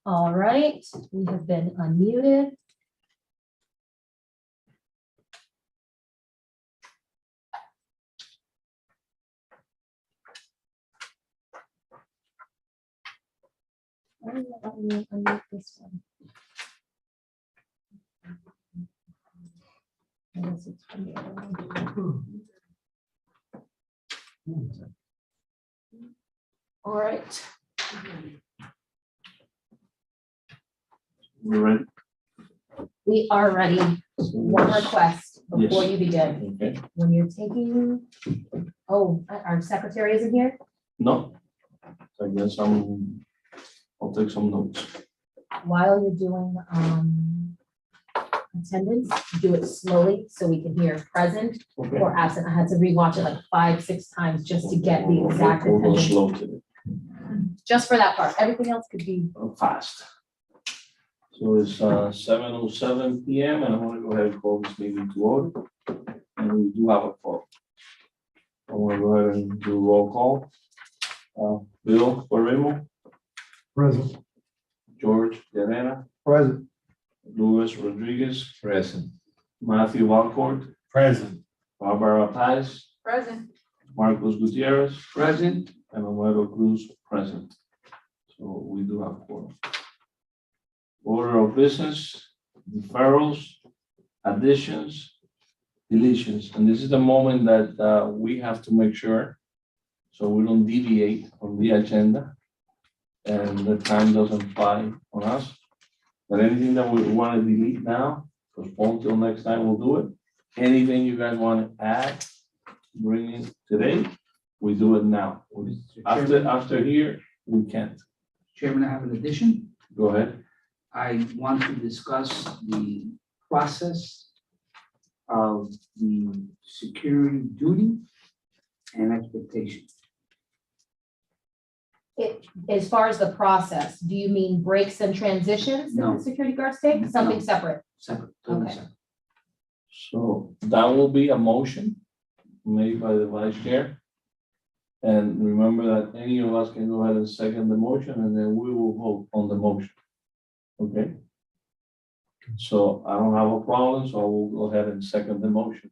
All right, we have been unmuted. Unmute this one. I guess it's from the other one. All right. We're ready. We are ready. One request before Yes. you begin. Okay. When you're taking, oh, our secretary isn't here? No. I guess I'll take some notes. While you're doing attendance, do it slowly so we can hear present Okay. or absent. I had to rewatch it like 5-6 times just to get the exact We'll go attendance. slow today. Just for that part. Everything else could be, Fast. So it's 7:07 PM and I want to go ahead and call this meeting to order. And we do have a call. I want to go ahead and do roll call. Bill Barrimo, Present. George Llanera, Present. Luis Rodriguez, Present. Matthew Walcourt, Present. Barbara Paz, present. Marcos Gutierrez, Present. and Omero Cruz present. So we do have quorum. Order of business, deferrals, additions, deletions, and this is the moment that we have to make sure so we don't deviate from the agenda and the time doesn't fly on us. But anything that we want to delete now, postpone till next time, we'll do it. Anything you guys want to add, bring in today, we do it now. After here, we can't. Chairman, I have an addition. Go ahead. I want to discuss the process of the security duty and expectation. As far as the process, do you mean breaks and transitions that No. the security guards take? Something No. separate? Separate, totally Okay. separate. So that will be a motion made by the vice chair. And remember that any of us can go ahead and second the motion and then we will vote on the motion. Okay? So I don't have a problem, so I will go ahead and second the motion.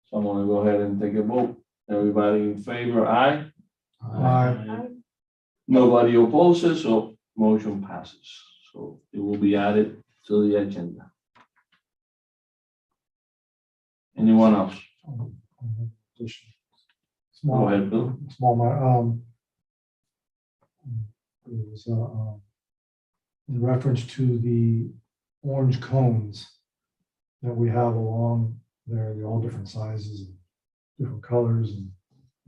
So I'm gonna go ahead and take a vote. Everybody in favor, aye? Aye. Nobody opposes, so motion passes. So it will be added to the agenda. Anyone else? Go Small, ahead, Bill. it was, in reference to the orange cones that we have along there, they're all different sizes and different colors and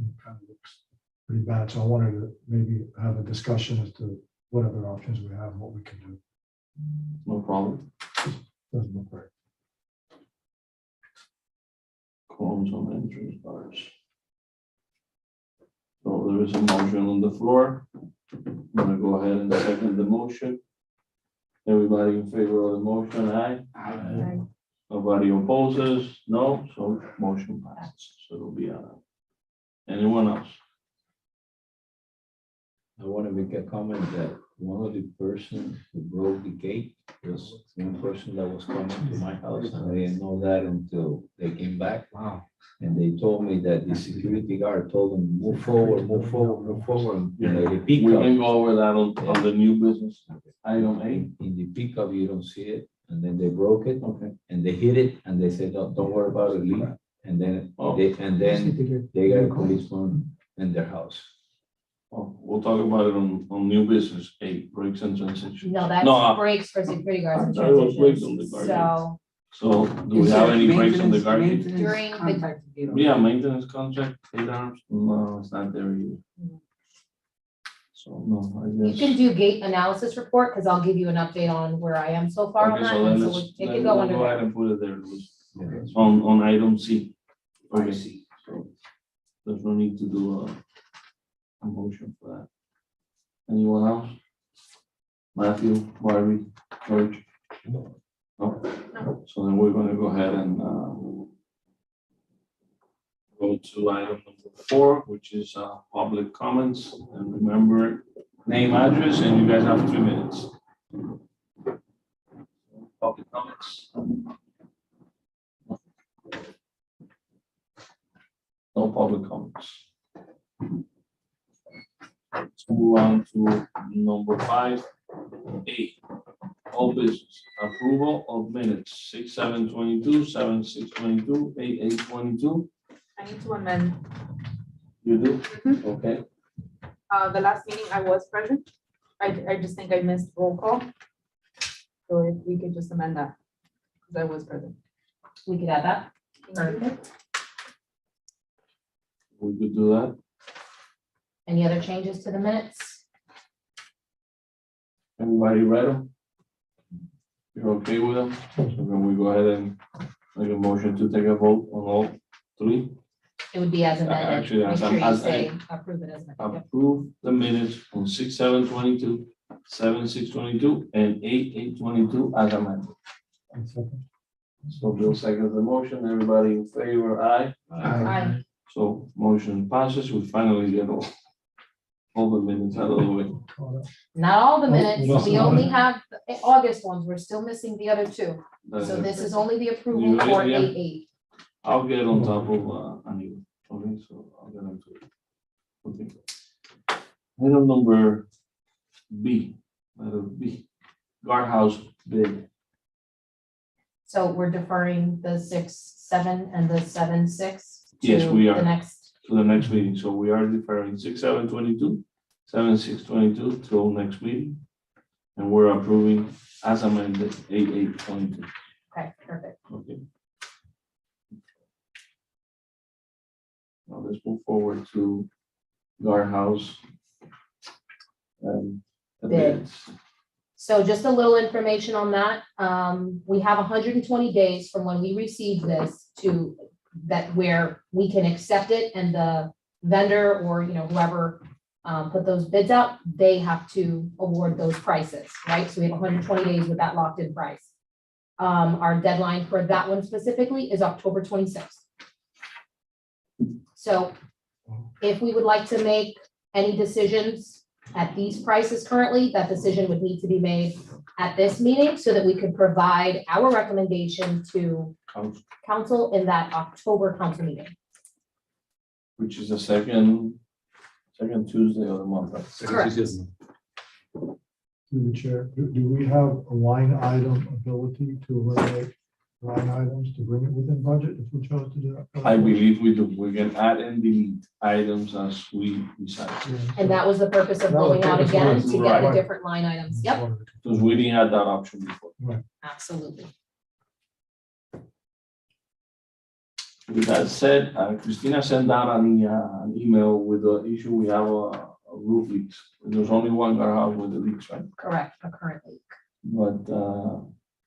it kind of looks pretty bad. So I wanted to maybe have a discussion as to what other options we have, and what we can do. No problem. Doesn't look right. Columns on entrance bars. So there is a motion on the floor. I'm gonna go ahead and second the motion. Everybody in favor of the motion, aye? Aye. Nobody opposes, no, so motion passes, so it'll be on. Anyone else? I want to make a comment that one of the persons who broke the gate was one person that was coming to my house, and I didn't know that until they came back. Wow. And they told me that the security guard told them, move forward, move forward, move forward. You know, the We can pickup, go over that on the new business. Item eight. in the pickup, you don't see it, and then they broke it, Okay. and they hit it, and they said, don't worry about it, leave. And then, Oh. they got a policeman in their house. Oh, we'll talk about it on new business, eight, breaks and transitions. No, that's No, breaks for security guards and I thought it was breaks on the transitions. guardian. So So do we have any breaks on the guardian? During the- Yeah, maintenance contract, 8 hours, no, it's not there either. So, no, I you guess. can do gate analysis report, because I'll give you an update on where I am so far on Okay, that. so then and so let's, it then can we'll go under go ahead there. and put it there, Luis. Yeah. On item C. I Okay, see. so there's no need to do a motion for that. Anyone else? Matthew, Barbie, George? No? So then we're gonna go ahead and go to item number 4, which is public comments. And remember, name, address, and you guys have 3 minutes. Public comments? No public comments. Let's move on to number 5A. All business, approval of minutes, 6/7/22, 7/6/22, 8/8/22. I need to amend. You do? Okay, The last meeting I was present. I just think I missed roll call. So if we could just amend that, because I was present. We could add that. Thank you. Perfect. we could do that. Any other changes to the minutes? Everybody read them? You're okay with them? So can we go ahead and make a motion to take a vote on all 3? It would be as amended. Actually, Make as- sure you as- say approve it as amended. Yep. Approve the minutes on 6/7/22, 7/6/22, and 8/8/22 as amended. One second. So Bill seconds the motion. Everybody in favor, aye? Aye. So motion passes. We finally get all the minutes out of the way. Caught up. Not all the Oh, minutes. well, We only have the August ones. We're still missing the other 2. So this is only the approval You for ready? 8/8. I'll get on top of Anita. Okay, so I'll get into it. Okay. Item number B, letter B, guardhouse bid. So we're deferring the 6/7 and the 7/6. Yes, to we are. The next, To the next meeting, so we are deferring 6/7/22, 7/6/22 till next meeting. And we're approving as amended 8/8/22, okay, perfect. okay? Now let's move forward to guardhouse. The Bid. bids. So just a little information on that. We have 120 days from when we receive this to that where we can accept it and the vendor or, whoever put those bids out, they have to award those prices, right? So we have 120 days with that locked in price. Our deadline for that one specifically is October 26th. So if we would like to make any decisions at these prices currently, that decision would need to be made at this meeting so that we could provide our recommendation to Council, council in that October council meeting. which is the second Tuesday of the month, right? Correct. Through the chair, do we have a line item ability to eliminate line items to bring it within budget if we chose to do that? I believe we do. We can add and delete items as we decide. And that was the purpose of That was going out purpose again was to get the right. different line items. Yep, Because we didn't have that option before. absolutely. With that said, Christina sent out an email with the issue we have a roof leaks. There's only one guardhouse with the leaks, right? Correct, a current leak. But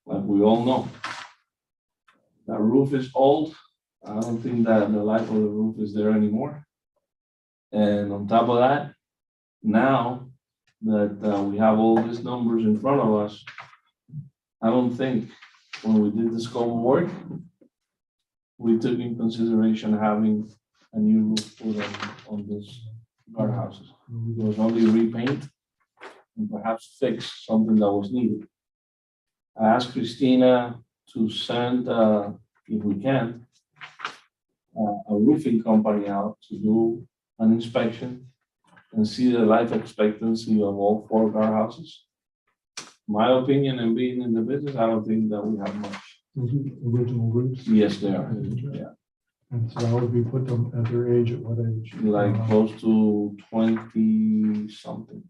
like we all know, that roof is old. I don't think that the life of the roof is there anymore. And on top of that, now that we have all these numbers in front of us, I don't think when we did the scope of work, we took in consideration having a new roof put on this guardhouses. It was only repaint and perhaps fix something that was needed. I asked Christina to send, if we can, a roofing company out to do an inspection and see the life expectancy of all 4 guardhouses. My opinion, and being in the business, I don't think that we have much. Those are original roofs. Yes, they are. Yeah, And so how would we put them at their age, at what age? like close to 20 something,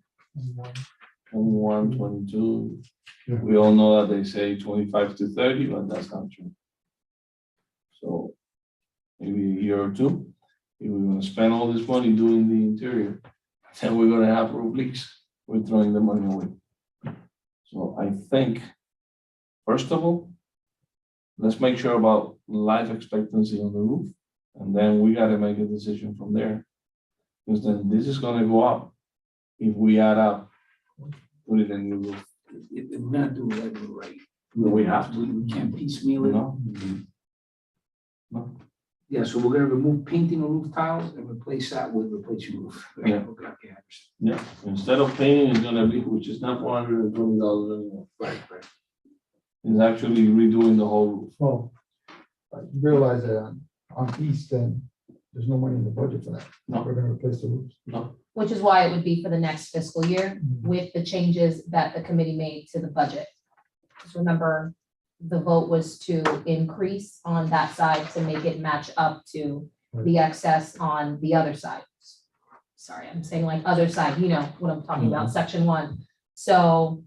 21, 22. Yeah. We all know that they say 25 to 30, but that's not true. So maybe a year or 2, if we're gonna spend all this money doing the interior, then we're gonna have roof leaks. We're throwing the money away. So I think, first of all, let's make sure about life expectancy on the roof, and then we gotta make a decision from there. Because then this is gonna go up if we add up, put it in the roof. If we're gonna do it, right. We have to. We can't piecemeal it. No. No. Yeah, so we're gonna remove painting of roof tiles and replace that with replacing roof. Yeah. Okay, I understand. Yeah, instead of painting, it's gonna be, which is not $420 anymore. Right. It's actually redoing the whole roof. Well, I realize that on East End, there's no money in the budget for that. No. We're gonna replace the roofs. No, which is why it would be for the next fiscal year with the changes that the committee made to the budget. Just remember, the vote was to increase on that side to make it match up to the excess on the other side. Sorry, I'm saying like other side, you know what I'm talking about, section 1. So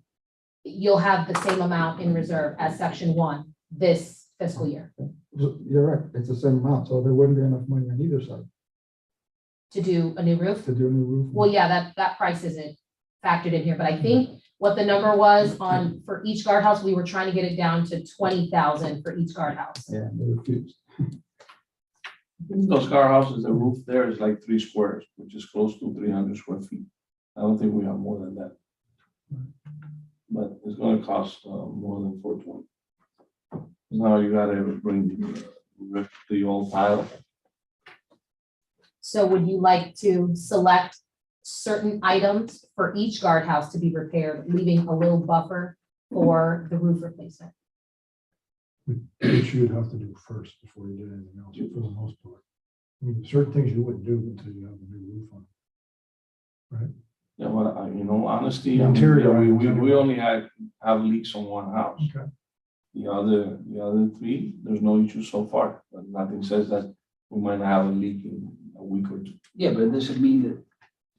you'll have the same amount in reserve as section 1 this fiscal year You're right, it's the same amount, so there wouldn't be enough money on either side to do a new roof. to do a new roof. Well, yeah, that price isn't factored in here, but I think what the number was on, for each guardhouse, we were trying to get it down to 20,000 for each guardhouse. Yeah, they refused. those car houses, the roof there is like 3 squares, which is close to 300 square feet. I don't think we have more than that. But it's gonna cost more than 420. Now you gotta bring the old tile. So would you like to select certain items for each guardhouse to be repaired, leaving a little buffer for the roof replacement? Which you would have to do first before you did anything else, for the most part. I mean, certain things you wouldn't do until you have a new roof on. Right? Yeah, well, you know, honestly, The I mean, interior we items only have leaks on one house. Okay. The other 3, there's no issue so far, but nothing says that we might have a leak in a week or 2. Yeah, but it doesn't mean that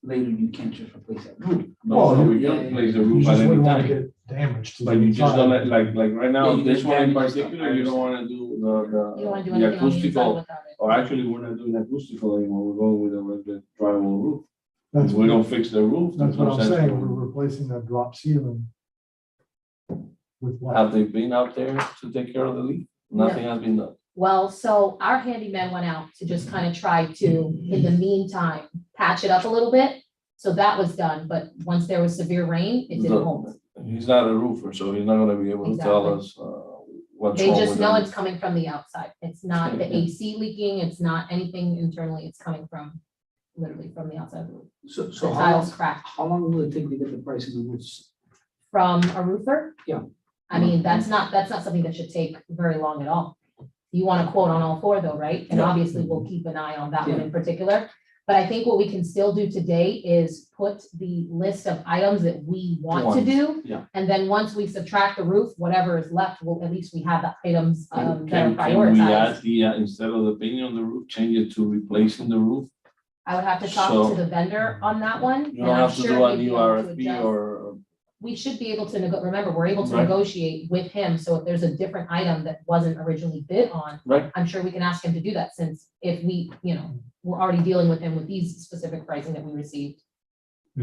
later you can't just replace that roof. Well, No, we yeah, can replace the You roof at just any wouldn't want to time. get damaged. to But the you just don't inside. like right now, Yeah, you this get one in damaged stuff, particular, I you don't understand. wanna do You don't want to do the anything on the inside acoustical, without it. or actually, we're not doing acoustical anymore, we're going with a regular drywall roof. That's If we don't fix the roof, That's there's what no I'm sense. saying, for- we're replacing that drop ceiling with what? Have they been out there to take care of the leak? Nothing has been done. Well, so our handyman went out to just kind of try to, in the meantime, patch it up a little bit. So that was done, but once there was severe rain, it didn't hold. He's not a roofer, so he's not gonna be able to tell Exactly. us, what's They wrong just with know it. it's coming from the outside. It's not the AC leaking, it's not anything internally, it's coming from, literally from the outside of the roof. So The how tiles long, cracked. how long will it take to get the price of the roofs? From a roofer? Yeah. I mean, that's not something that should take very long at all. You want to quote on all 4 though, right? And Yeah. obviously we'll keep an eye on that one Yeah. in particular. But I think what we can still do today is put the list of items that we want to Want, do. yeah. And then once we subtract the roof, whatever is left, well, at least we have the items that are Can we prioritized. add the, instead of the painting on the roof, change it to replacing the roof? I would have to talk So- to the vendor on that one. You and don't I'm have to sure do a he'd be new able to RFP adjust. or, We should be able to remember, we're able to Right. negotiate with him, so if there's a different item that wasn't originally bid on, right? I'm sure we can ask him to do that, since if we, we're already dealing with him with these specific pricing that we received.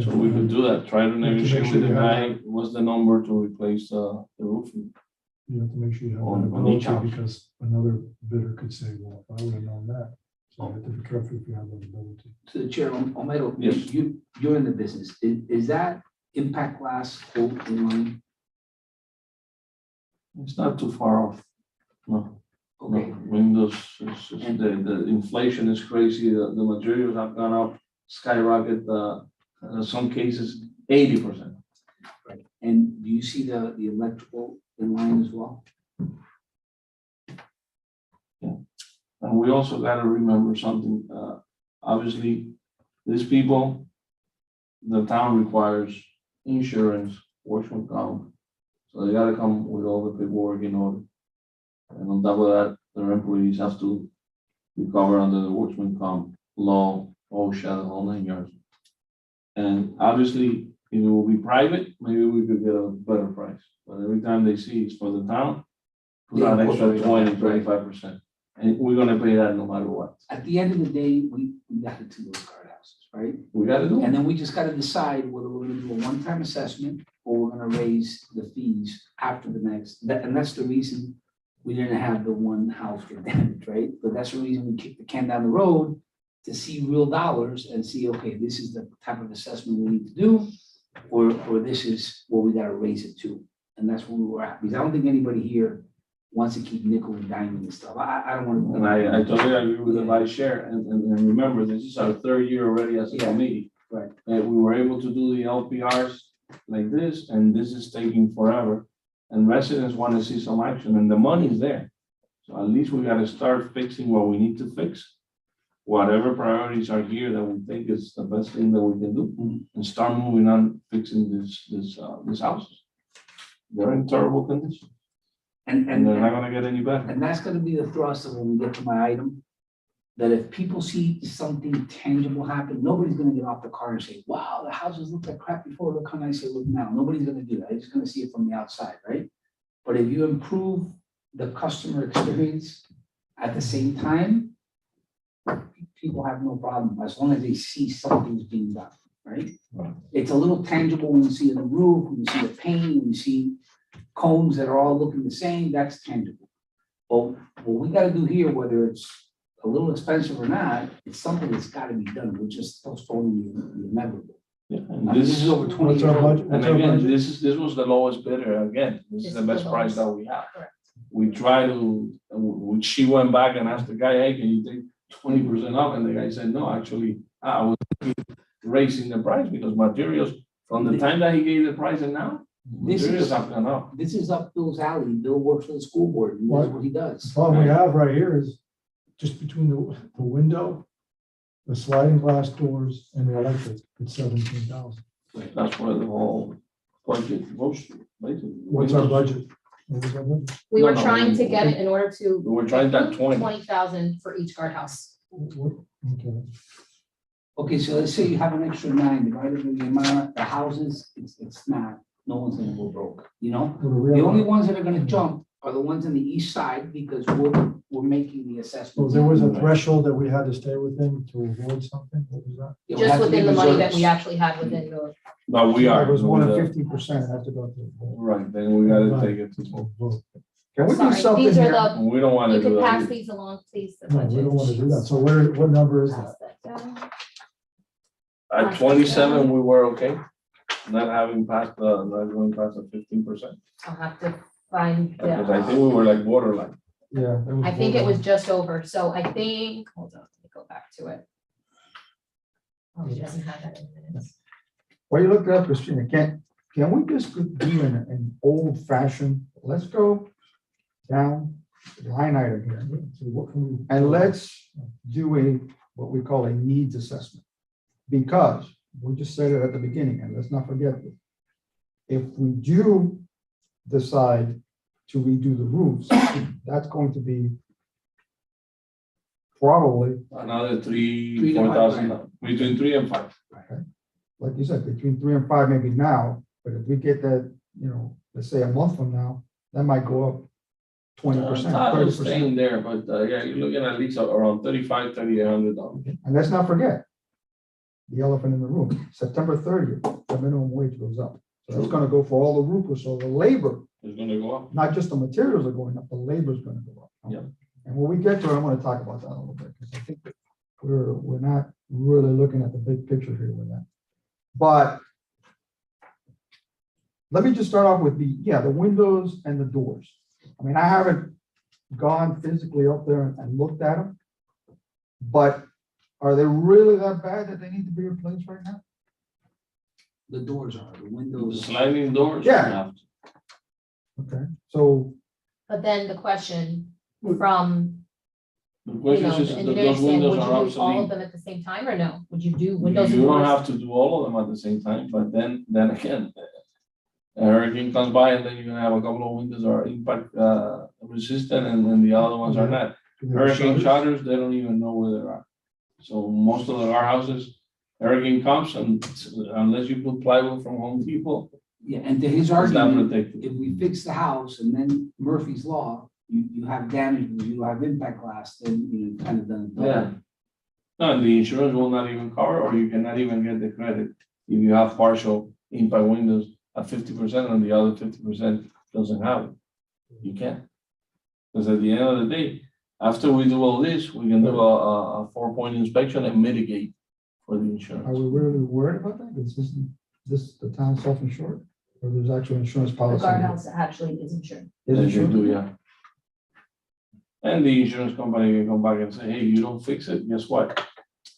So we could do that, try to make negotiate sure with the you have guy, what's the number to replace the roof? You have to make sure you have On- that on each ability, house. because another bidder could say, well, if I would have known that. So you have to be careful if you have that ability. To the chair, Omero, Yes. you're in the business. Is that impact glass quote in line? It's not too far off. No, no, Okay, windows, the inflation is crazy, the materials have gone up, skyrocket, in some cases, 80%. right. And do you see the electrical in line as well? And we also gotta remember something, obviously, these people, the town requires insurance, workman's comp. So they gotta come with all the paperwork in order. And on top of that, their employees have to be covered under the workman's comp law, OSHA, the whole 9 yards. And obviously, if it will be private, maybe we could get a better price, but every time they see it's for the town, put out an extra 20-25%. And we're gonna pay that no matter what. At the end of the day, we got it to those guardhouses, right? We gotta do it. And then we just gotta decide whether we're gonna do a one-time assessment or we're gonna raise the fees after the next. And that's the reason we didn't have the one house get damaged, right? But that's the reason we kicked the can down the road to see real dollars and see, okay, this is the type of assessment we need to do, or this is what we gotta raise it to. And that's where we were at, because I don't think anybody here wants to keep nickel and diming and stuff. I don't want to. And I totally agree with the vice chair, and remember, this is our third year already as a Yeah. committee. Right. And we were able to do the LPRs like this, and this is taking forever. And residents want to see some action, and the money's there. So at least we gotta start fixing what we need to fix. Whatever priorities are here that we think is the best thing that we can do, and start moving on fixing these houses. They're in terrible condition, And, and they're and, not gonna get any better. and that's gonna be the thrust of when we get to my item. That if people see something tangible happen, nobody's gonna get off the car and say, wow, the houses look like crap before, look how nice they look now. Nobody's gonna do that. They're just gonna see it from the outside, right? But if you improve the customer experience at the same time, people have no problem, as long as they see something's being done, right? Right. It's a little tangible when you see the roof, when you see the paint, when you see cones that are all looking the same, that's tangible. But what we gotta do here, whether it's a little expensive or not, it's something that's gotta be done, we're just postponing the inevitable. Yeah, I and mean, this this is is, over 20 What's years our old. budget? and What's our again, budget? this was the lowest bidder, again, this is the best price that we have. Correct. We try to, she went back and asked the guy, hey, can you take 20% off? And the guy said, no, actually, I was raising the price because materials, from the time that he gave the price and now, This materials is, have gone up. this is up Bill's alley, Bill works for the school board, and that's what he The does. problem we have right here is just between the window, the sliding glass doors and the electric, it's 17,000. That's where the whole budget goes to, basically. What's our budget? What was our budget? We No, were no, trying to we- get it in order to. We were trying that 20. 20,000 for each guardhouse. Okay. Okay, so let's say you have an extra 9, divided by the amount, the houses, it's not, no one's gonna go broke, you know? What do we The have? only ones that are gonna jump are the ones on the east side, because we're making the So assessments. there was a threshold that we had to stay within to avoid something, what was that? It would have Just to be within the money that reserves. we actually had within the, But we are. It was more with than the- 50%, have to go to the vote. Right, then we gotta take it to vote. Vote. Can we do sorry, something these are here? the, And we don't wanna you do can pass that. these along, please. the No, we don't want to budget do that. sheets. So what number is that? Pass that down. At 27, we were okay, not having passed not going past the 15%. I'll have to find Because I think the, we were like borderline. Yeah. I think it was just over, so I think, hold on, let me go back to it. Oh, he doesn't have that in minutes. While you look it up, Christina, can we just do an old fashioned, let's go down the line item here. So what can we? And let's do what we call a needs assessment. Because we just said it at the beginning, and let's not forget this. If we do decide to redo the roofs, that's going to be probably, Another 3 to 4,000, 5 between 3 and 5. like you said, between 3 and 5 maybe now, but if we get that, let's say a month from now, that might go up 20%, Todd is 30%. staying there, but yeah, you're looking at least around $3,800. And let's not forget, the elephant in the room, September 30th, the minimum wage goes up. So that's gonna go for all the roofers, so the labor, It's gonna go up. not just the materials are going up, the labor is gonna go up. Yeah. And when we get to it, I wanna talk about that a little bit, because I think that we're not really looking at the big picture here with that. But let me just start off with the windows and the doors. I mean, I haven't gone physically up there and looked at them, but are they really that bad that they need to be replaced right now? The doors are, the The windows. sliding doors. Yeah. you have to. Okay, so, But then the question from, The you question know, is, the that engineering those stand, windows would are you do all of obsolete. them at the same time or no? Would you do You windows and don't doors? have to do all of them at the same time, but then again, a hurricane comes by and then you're gonna have a couple of windows are impact resistant and then the other ones are not. Hurricane shutters, they don't even know where they are. So most of our houses, hurricane comes and unless you put plywood from Home Depot, Yeah, and to his it's not argument, protected. if we fix the house and then Murphy's Law, you have damage, you have impact glass, then you kind of done. Yeah. No, and the insurance will not even cover, or you cannot even get the credit if you have partial impact windows at 50% and the other 50% doesn't have it. You can't. Because at the end of the day, after we do all this, we can do a 4-point inspection and mitigate for the are insurance. we really worried about that? Is this the town self-insured? Or there's actual insurance The policy? guardhouse actually is insured. Is They it do, true? yeah. And the insurance company can come back and say, hey, you don't fix it, guess what?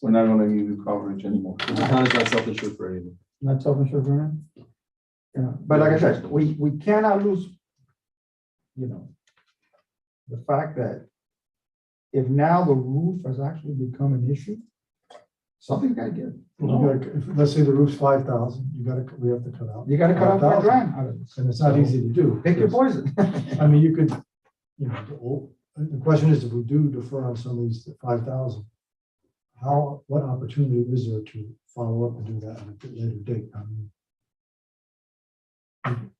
We're not gonna give you coverage anymore. The town is not self-insured for anything. Not self-insured for him. Yeah, but like I said, we cannot lose, the fact that if now the roof has actually become an issue, something's gotta give. Let's say the roof's 5,000, we have to cut out. You gotta cut off 5,000. $5,000 out of this. And it's not easy to do. Pick your because, poison. I mean, you could, the question is, if we do defer on some of these 5,000, what opportunity is there to follow up and do that at a later date? I mean, can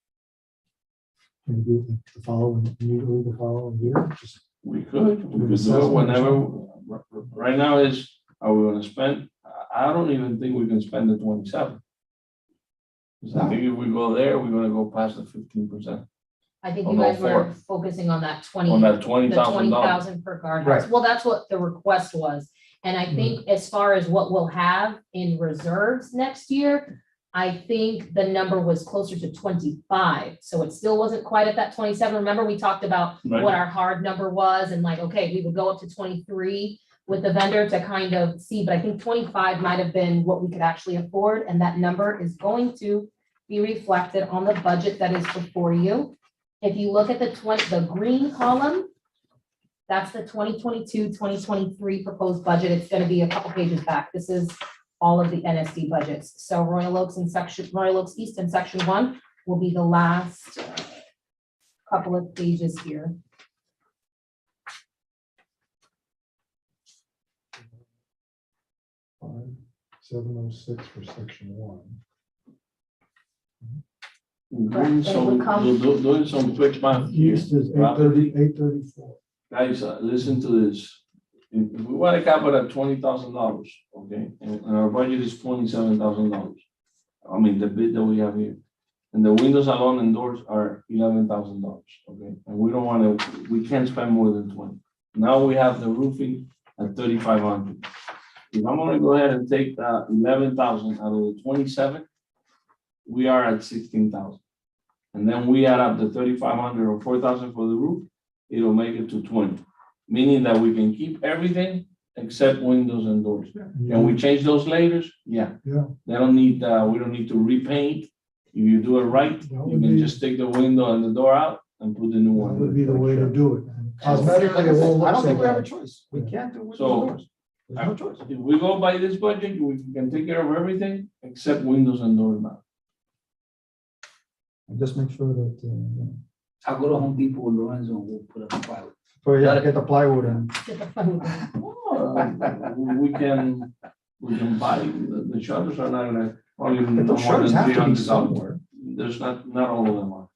we do it immediately the following year? Just We could do it whenever, right now is, are we gonna spend, I don't even think we can spend the 27. Because I think if we go there, we're gonna go past the 15%. I think I'll you go guys were for it. focusing on that 20. On that The $20,000. 20,000 per guardhouse. Right. Well, that's what the request was. And I think as far as what we'll have in reserves next year, I think the number was closer to 25. So it still wasn't quite at that 27. Remember, we talked about Right. what our hard number was and like, okay, we would go up to 23 with the vendor to kind of see, but I think 25 might have been what we could actually afford. And that number is going to be reflected on the budget that is before you. If you look at the green column, that's the 2022, 2023 proposed budget. It's gonna be a couple pages back. This is all of the NSD budgets. So Royal Oaks East and Section 1 will be the last couple of pages here. 706 for section 1. Doing some quick math here. East is 834. Guys, listen to this. If we want to cap it at $20,000, okay, and our budget is $27,000. I mean, the bid that we have here. And the windows alone and doors are $11,000, okay? And we don't want to, we can't spend more than 20. Now we have the roofing at 3,500. If I'm gonna go ahead and take 11,000 out of the 27, we are at 16,000. And then we add up the 3,500 or 4,000 for the roof, it'll make it to 20. Meaning that we can keep everything except windows and doors. Can we change those later? Yeah. Yeah. They don't need, we don't need to repaint. If you do it right, That you would can be- just take the window and the door out and put the new That one. would be the way to do it. And Sounds- Cosmetically, it won't I look don't so think we have a bad. choice. We can't do it with So- doors. There's no choice. If we go by this budget, we can take care of everything except windows and doors now. And just make sure that, I'll go to Home Depot with Lorenzo and we'll put up a plywood. so yeah, get the plywood and We can buy, the shutters are not gonna, probably but no those more shutters than have to be 300,000. somewhere. There's not all of them are.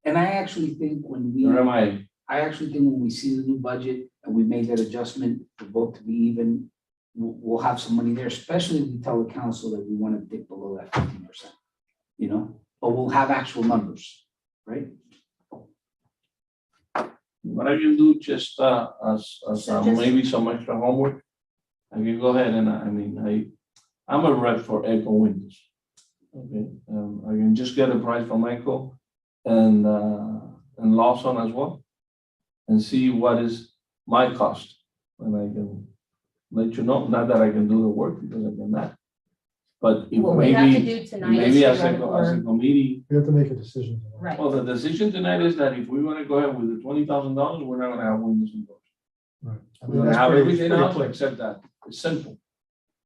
And I actually think when They're MIA. I actually think when we see the new budget and we make that adjustment for both to be even, we'll have some money there, especially if we tell the council that we want to dip below that 15%. But we'll have actual numbers, right? What I can do just as So just- maybe some extra homework, I can go ahead and I'm a rep for Echo Windows. Okay, I can just get a price from Echo and Lawson as well. And see what is my cost. And I can let you know, not that I can do the work because I cannot. But if What we have to maybe, do tonight is maybe as figure out a where- committee, We have to make a decision. Right. well, the decision tonight is that if we want to go ahead with the $20,000, we're not gonna have windows and doors. Right. I We're mean, gonna that's have pretty- everything pretty else clear. except that. It's simple.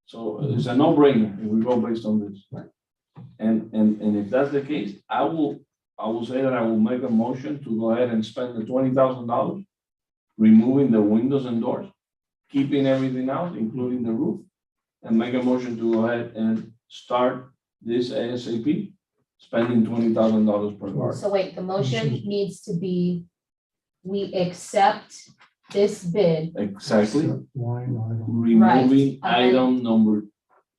So it's a no-brainer if we go based on this. Right. And if that's the case, I will say that I will make a motion to go ahead and spend the $20,000, removing the windows and doors, keeping everything else, including the roof, and make a motion to go ahead and start this ASAP, spending $20,000 per guard. So wait, the motion needs to be, we accept this bid. Exactly, Line item. removing Right. item number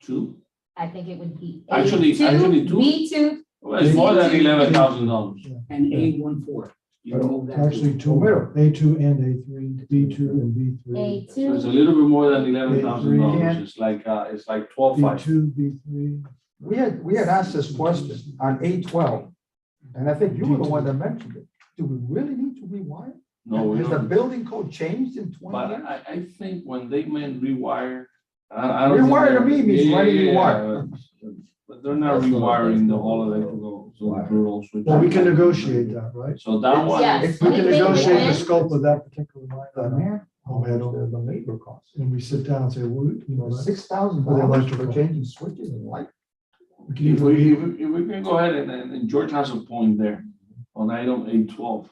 2. I think it would be Actually, A2, two. B2, Well, it's more than $11,000. And A14. You remove that. Actually, two, A2 and A3, B2 and B3. So it's a A2. little bit more than $11,000. It's like 12,500. B2, B3. We had asked this question on A12, and I think you were the one that mentioned it. Do we really need to rewire? No, we Has the don't. building code changed in 20 But years? I think when they meant rewire, I don't. think Rewire to they're- me means Yeah, running yeah, the yeah, wire. But they're not That's not rewiring the electrical. whole electrical, so the rural switch. Well, we can negotiate that, right? So that one. Yes. We can Anything negotiate the within- scope of that particular line The item. man, Oh, man, oh. the labor costs. And we sit down and say, well, you know, that's- $6,000 For the for electrical. changing switches and light. we can If either we, be- if we can go ahead and George has a point there on item 812.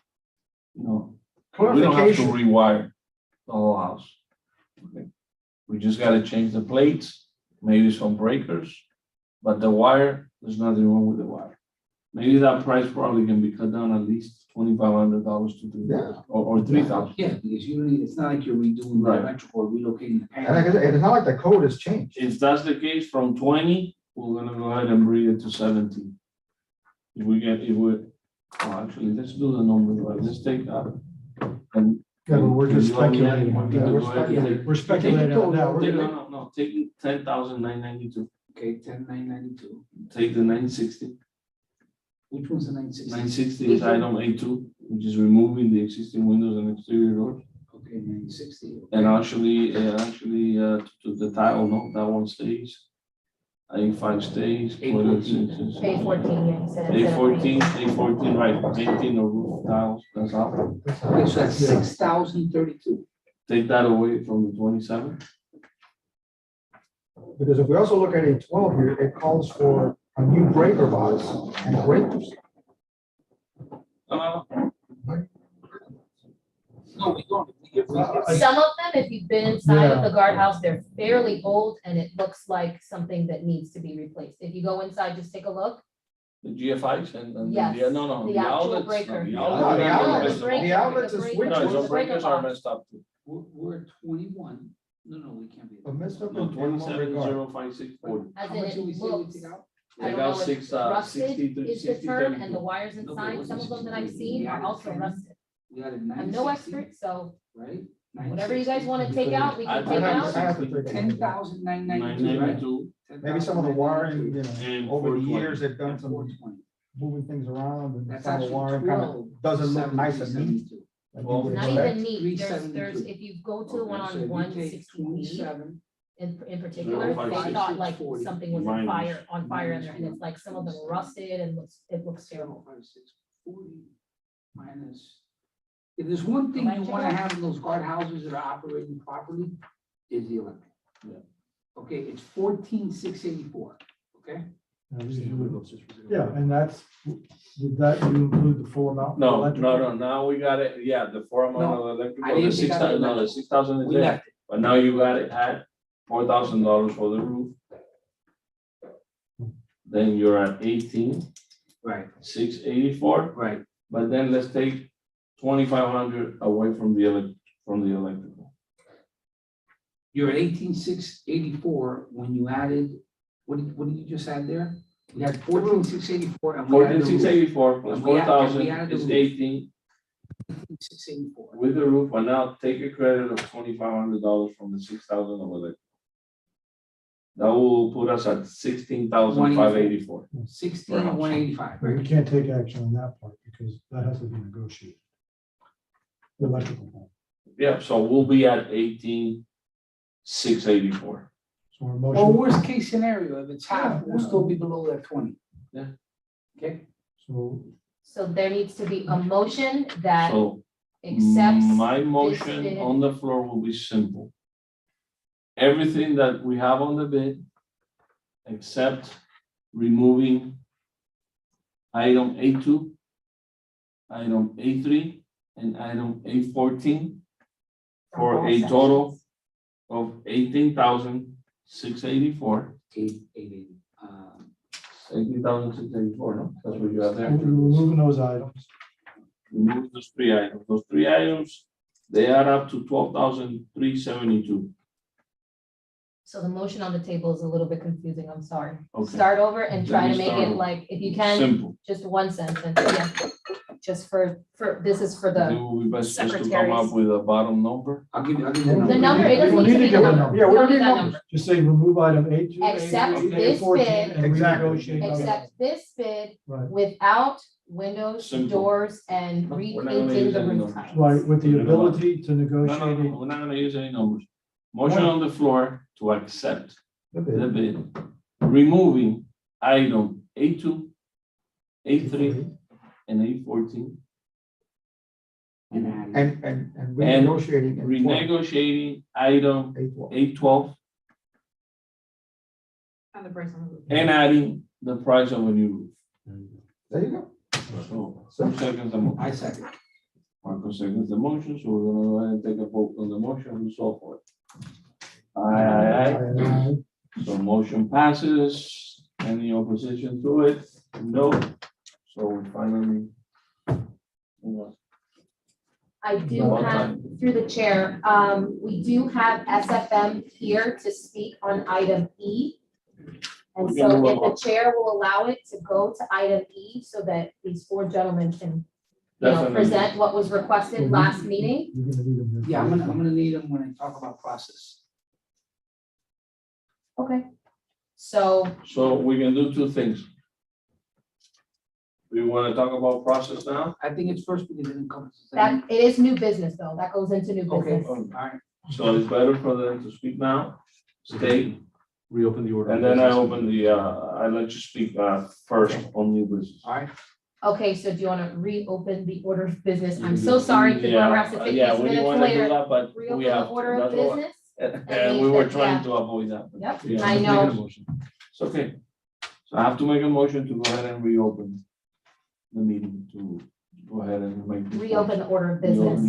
You know, we don't have to Clarification, rewire the whole house. Okay. We just gotta change the plates, maybe some breakers, but the wire, there's nothing wrong with the wire. Maybe that price probably can be cut down at least $2,500 to $3,000 or $3,000. Yeah, because you don't need, it's not like you're redoing the Right. electrical or relocating the and like I panel. said, it's not like the code has changed. If that's the case, from 20, we're gonna go ahead and bring it to 17. If we get, actually, let's do the numbers right, let's take, and. Yeah, but we're just you want me to- speculating on you that. can We're go ahead and speculating. take- We're speculating on that. We're Take, gonna, no, take 10,992, Okay, 10,992. take the 960. Which one's the 960? 960 is item A2, which is removing the existing windows and exterior doors. Okay, 960. And actually, to the title, no, that one stays. A5 stays. A14. A14, yeah, he said. A14, right, painting or roof tiles, that's out. Okay, so that's 6,032. Take that away from the 27. Because if we also look at A12 here, it calls for a new breaker box and breakers. No, we don't. Some of them, if you've been inside of the guardhouse, they're fairly old and it looks like something that needs to be replaced. If you go inside, just take a look. The GFIs and, Yes, no, the the actual outlets. no, breaker. the No, outlets the are outlets- messed up. breaker, the outlets the is breaker, which No, ones? some the breaker breakers are box. messed up too. We're at 21. No, we can't be. But messed up No, in what regard? 27,05640. As How in much did we it say we looks, take out? I They don't got know if six, rusted 60, is the 60, term and the 32. wires No, but inside, what's some the of them that 60? I've seen are also rusted. We got a I'm 960. no expert, so Right? whatever you guys want to take out, we I can think take I out. have to take a look at that. 10,992, right? 992 Maybe some of the wiring, you know, and over the 420. years, they've done some 420. moving things around and That's some of the actually wiring kind of 12. doesn't look nice and neat. 7,372. like you Well, would Not expect. even neat, there's, 372. if you go to the one Okay, so on if you one take sixty 27, in particular, 056, they thought like 40, something was minus- on fire in there, and it's like some of them are rusted and it looks terrible. 056, 40 minus. If there's one thing you want to have in those guardhouses that are operating properly, is the electric. Yeah. Okay, it's 14,684, okay? yeah, and that's, would that you include the full amount? for No, electrical? now we got it, yeah, the 4 amount No, of I electrical, didn't the take out the 6,000, no, the electrical. 6,000 is We there. left it. But now you got to add $4,000 for the roof. Then you're at 18,684, Right. but then let's take 2,500 away from the electrical. You're at 18,684 when you added, what did you just add there? We had 14,684 and we added the roof. 14,684 plus And we add- and we 4,000 added the is roof. 18 with the roof, but now take a credit of $2,500 from the 6,000 of electric. That will put us at 16,584. 16,185, But we right? can't take action on that part because that has to be negotiated. The electrical part. Yeah, so we'll be at 18,684. So our Or motion, worst case scenario, if it's half, we'll Yeah. still be below that 20. Yeah. Okay? so So there needs to be a motion that So accepts. my bid. motion on the floor will be simple. Everything that we have on the bid, except removing item A2, item A3, and item A14 for a total of 18,684. 880. 18,684, no? That's what you have we're there. removing those items. Remove those 3 items. Those 3 items, they add up to 12,372. So the motion on the table is a little bit confusing, I'm sorry. Okay. Start over and Let try me to make start it over. like, if you can, Simple. just one sentence, yeah. Just for, this is for It the, will be best just to come secretaries. up with a bottom number. I'll give you the number, it doesn't We need to need be to give the a number. number. Yeah, We we don't don't need need that numbers. number. Just say remove item A2. Accept A3, this A14, bid. and Exactly. renegotiate on that. Accept this bid Right. without windows, Simple. doors, and No, we're not gonna repainting use the any roof numbers. tiles. Right, with the Forget about it. ability to No, negotiate. we're not gonna use any numbers. Motion on the floor to accept The the bid. bid, removing item A2, A3, and A14. And adding. And renegotiating. in 12, Renegotiating item 8-12. A12 And the price on the roof. and adding the price of a new There you go. roof. So, who seconds the motion? I second. Marco seconds the motion, so we're gonna go ahead and take a vote on the motion, who's all for it? Aye. So motion passes. Any opposition to it? No. So we finally. I do Well have, through the chair, we do have SFM here to speak on item E. And We can so move if the along. chair will allow it to go to item E so that these four gentlemen can, you know, Definitely. present what was requested last meeting. You're gonna need them here. Yeah, I'm gonna need them when I talk about process. Okay. So So we can do two things. We want to talk about process now? I think it's first because it encompasses. that, it is new business though, that goes into new Okay, business. all right. So it's better for them to speak now, stay, Reopen the order. of and then I business. open the, I let you speak, first on new business. All right. Okay, so do you want to reopen the order of business? I'm so sorry to Yeah, whoever has to take yeah, these we didn't minutes want to do later. that, but Reopen we the have, order of that's what, business? and we were means that, trying yeah. to avoid that. but Yep, yeah, I Make know. a motion. It's okay. So I have to make a motion to go ahead and reopen the meeting, to go ahead and make. Reopen the order of the business.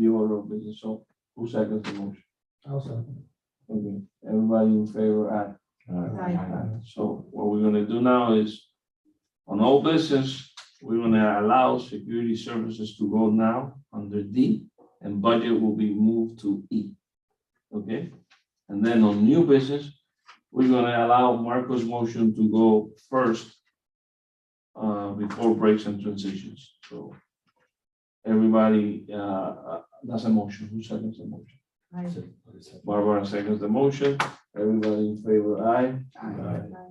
The order of business, so who seconds the motion? I'll second. Okay, everybody in favor, aye. Aye. So what we're gonna do now is, on all business, we're gonna allow security services to go now under D, and budget will be moved to E. Okay? And then on new business, we're gonna allow Marco's motion to go first, before breaks and transitions, so. Everybody, that's a motion, who seconds the motion? Barbara seconds the motion, everybody in favor, aye.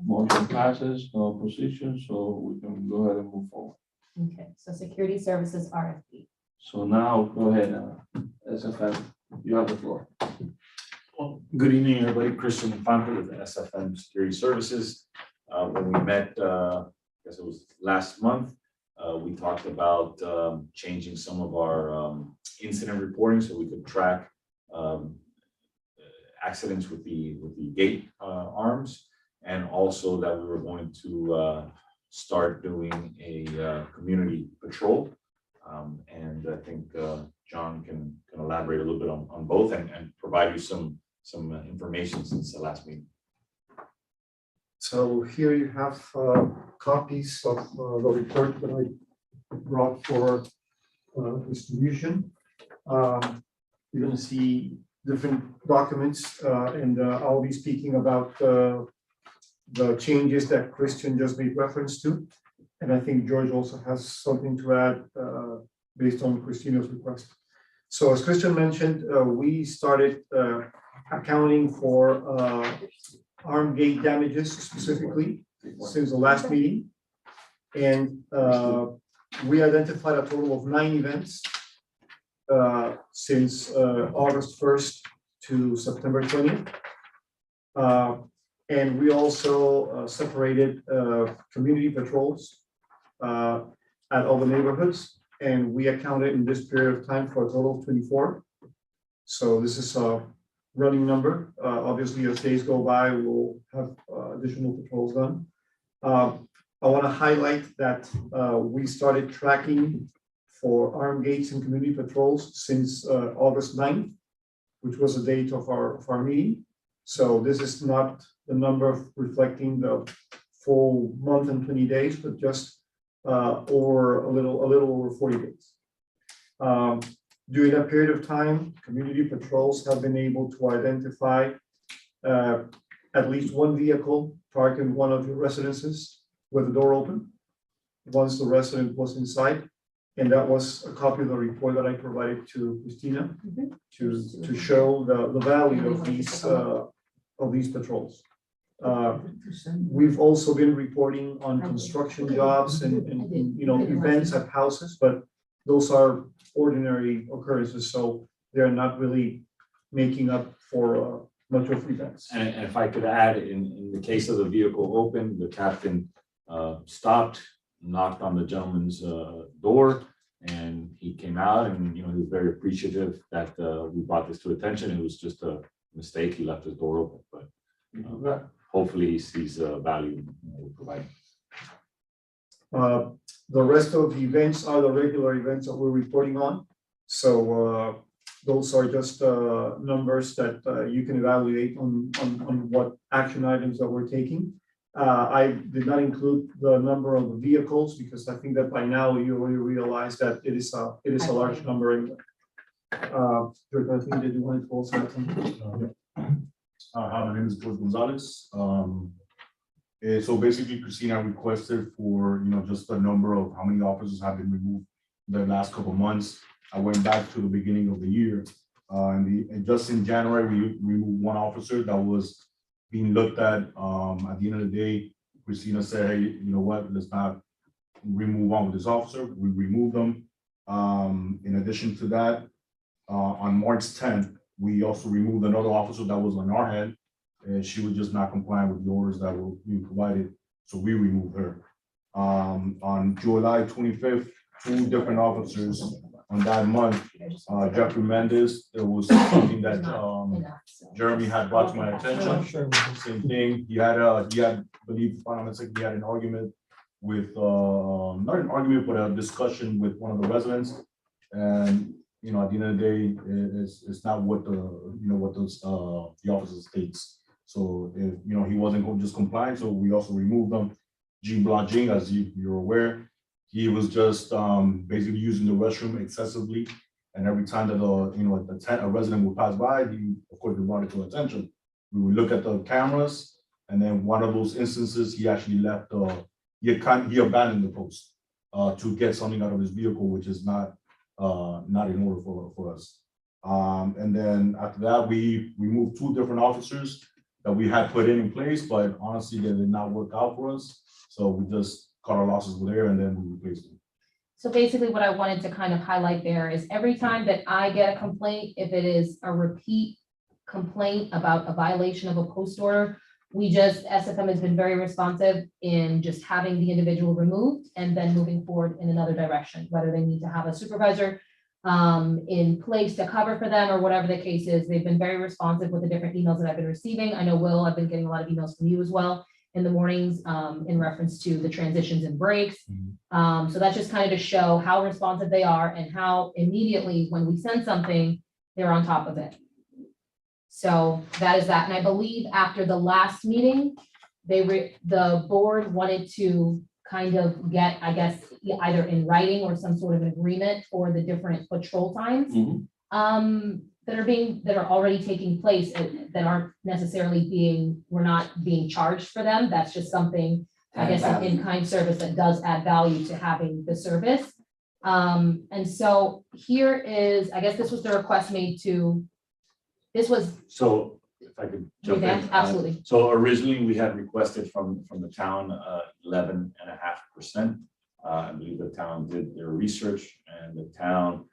Motion passes, no opposition, so we can go ahead and move forward. Okay, so security services RFP. So now, go ahead, SFM, you have the floor. Well, good evening, everybody. Christian Infante with SFM Security Services. When we met, I guess it was last month, we talked about changing some of our incident reporting so we could track accidents with the gate arms, and also that we were going to start doing a community patrol. And I think John can elaborate a little bit on both and provide you some information since the last meeting. So here you have copies of the report that I brought for distribution. You're going to see different documents, and I'll be speaking about the changes that Christian just made reference to. And I think George also has something to add based on Christina's request. So as Christian mentioned, we started accounting for arm gate damages specifically since the last meeting. And we identified a total of 9 events since August 1st to September 20th. And we also separated community patrols at all the neighborhoods. And we accounted in this period of time for a total of 24. So this is a running number. Obviously, as days go by, we'll have additional patrols done. I want to highlight that we started tracking for armed gates and community patrols since August 9th, which was the date of our meeting. So this is not the number reflecting the full month and 20 days, but just over a little over 40 days. During that period of time, community patrols have been able to identify at least one vehicle parked in one of your residences with the door open once the resident was inside. And that was a copy of the report that I provided to Christina to show the value of these patrols. We've also been reporting on construction jobs and, you know, events at houses, but those are ordinary occurrences, so they're not really making up for much of events. And if I could add, in the case of the vehicle open, the captain stopped, knocked on the gentleman's door, and he came out and, you know, he was very appreciative that we brought this to attention. It was just a mistake. He left his door open, but hopefully he sees value in what we're providing. The rest of the events are the regular events that we're reporting on. So those are just numbers that you can evaluate on what action items that we're taking. I did not include the number of the vehicles because I think that by now you already realize that it is a large number. George, I think that you wanted to also add something. Hi, my name is George Gonzalez. So basically, Christina requested for, you know, just a number of how many officers have been removed the last couple of months. I went back to the beginning of the year, and just in January, we removed one officer that was being looked at. At the end of the day, Christina said, hey, you know what, let's not remove one with this officer. We removed them. In addition to that, on March 10th, we also removed another officer that was on our head, and she was just not complying with the orders that were being provided, so we removed her. On July 25th, 2 different officers on that month, Jeffrey Mendez, there was something that Jeremy had brought to my attention. Same thing, he had, I believe, if I'm not mistaken, he had an argument with, not an argument, but a discussion with one of the residents. And, you know, at the end of the day, it's not what the, you know, what those, the officer states. So if, you know, he wasn't just complying, so we also removed them. Jean Blanching, as you're aware, he was just basically using the restroom excessively. And every time that you know, a resident would pass by, he, of course, we brought it to attention. We would look at the cameras, and then one of those instances, he actually left, he abandoned the post to get something out of his vehicle, which is not in order for us. And then after that, we moved 2 different officers that we had put in place, but honestly, they did not work out for us. So we just cut our losses with there and then we replaced them. So basically what I wanted to kind of highlight there is every time that I get a complaint, if it is a repeat complaint about a violation of a post order, SFM has been very responsive in just having the individual removed and then moving forward in another direction, whether they need to have a supervisor in place to cover for them or whatever the case is. They've been very responsive with the different emails that I've been receiving. I know, Will, I've been getting a lot of emails from you as well in the mornings in reference to the transitions and breaks. So that's just kind of to show how responsive they are and how immediately when we send something, they're on top of it. So that is that. And I believe after the last meeting, the board wanted to kind of get, I guess, either in writing or some sort of an agreement for the different patrol times that are already taking place that aren't necessarily we're not being charged for them. That's just something, I guess, an in-kind service that does add value to having the service. And so here is, I guess this was the request made to, this was. So if I could jump in. Absolutely. So originally we had requested from the town 11.5%. I believe the town did their research and the town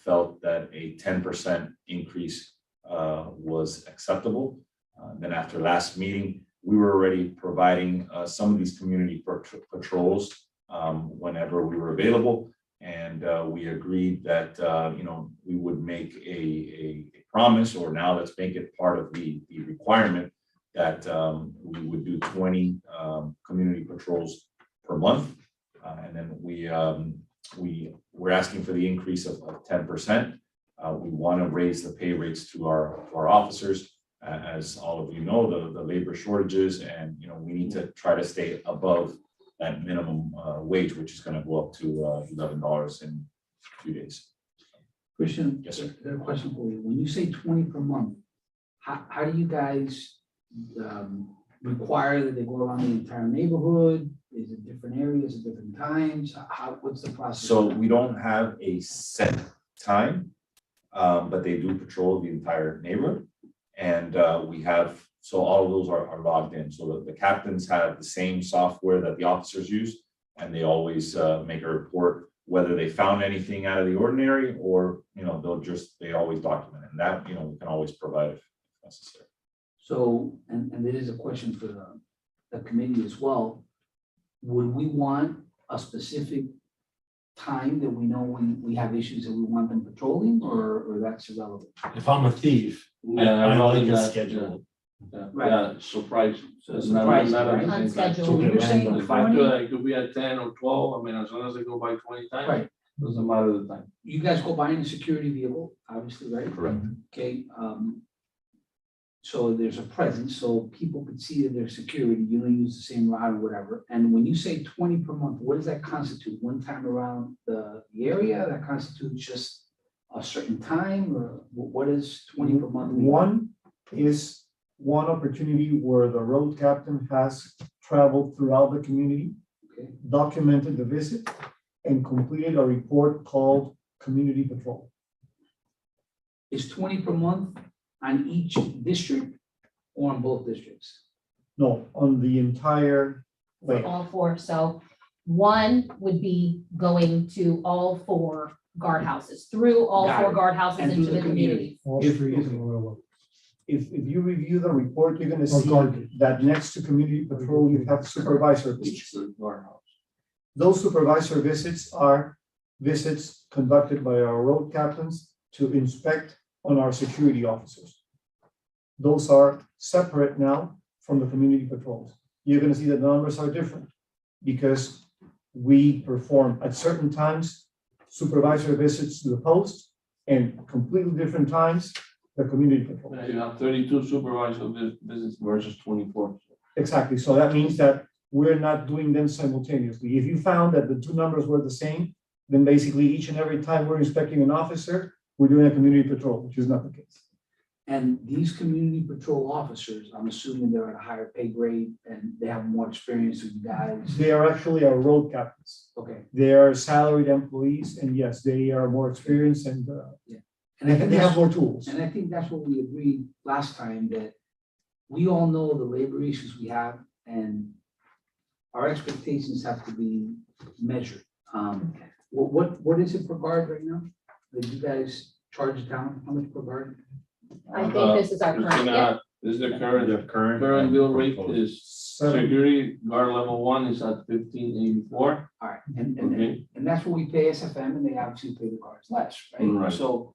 felt that a 10% increase was acceptable. Then after last meeting, we were already providing some of these community patrols whenever we were available. And we agreed that, you know, we would make a promise, or now let's make it part of the requirement that we would do 20 community patrols per month. And then we're asking for the increase of 10%. We want to raise the pay rates to our officers. As all of you know, the labor shortages, and, you know, we need to try to stay above that minimum wage, which is going to go up to $11 in a few days. Christian, Yes, sir. I have a question for you. When you say 20 per month, how do you guys require that they go around the entire neighborhood? Is it different areas at different times? What's the process? So we don't have a set time, but they do patrol the entire neighborhood. And we have So all of those are logged in. So the captains have the same software that the officers use. And they always make a report whether they found anything out of the ordinary or, they always document it. And that, we can always provide if necessary. So, and there is a question for the committee as well. Would we want a specific time that we know when we have issues that we want them patrolling, or that's irrelevant? If I'm a thief, Yeah, I rather like a that, schedule. Right. Yeah, surprise. So surprise, Not at right? the same time. Unscheduled. So when you're saying If I do 20, it, it could be at 10 or 12, I mean, as long as they go by 20 times, right, doesn't matter the time. you guys go buy in a security vehicle, obviously, right? Correct. Okay, so there's a presence, so people could see that there's security, you don't use the same route or whatever. And when you say 20 per month, what does that constitute? One time around the area, that constitutes just a certain time, or what is 20 per month? mean? One is one opportunity where the road captain has traveled throughout the community, Okay, documented the visit, and completed a report called Community Patrol. is 20 per month on each district or on both districts? No, on the entire For way. all four, so one would be going to all four guardhouses, through all Got four it. guardhouses And into through the the community. community. All If- streets and railroad. If you review the report, you're gonna Or see guard. that next to community patrol, you have supervisor visits. Those supervisor visits are visits conducted by our road captains to inspect on our security officers. Those are separate now from the community patrols. You're gonna see that the numbers are different because we perform at certain times supervisor visits to the post and completely different times the community patrol. You have 32 supervisor visits versus 24. Exactly, so that means that we're not doing them simultaneously. If you found that the two numbers were the same, then basically each and every time we're inspecting an officer, we're doing a community patrol, which is not the case. And these community patrol officers, I'm assuming they're at a higher pay grade and they have more experience with you guys. They are actually our road captains. Okay. They are salaried employees, and yes, they are more experienced and And I they think they have that's, more tools. and I think that's what we agreed last time, that we all know the labor issues we have and our expectations have to be measured. What is it per guard right now? Did you guys charge the town? How much per guard? I think this is our current, yeah. This is the The current bill rate is Seven, security guard level 1 is at 1584. All right, and Okay. that's what we pay SFM, and they obviously pay the guards less, right? Right. So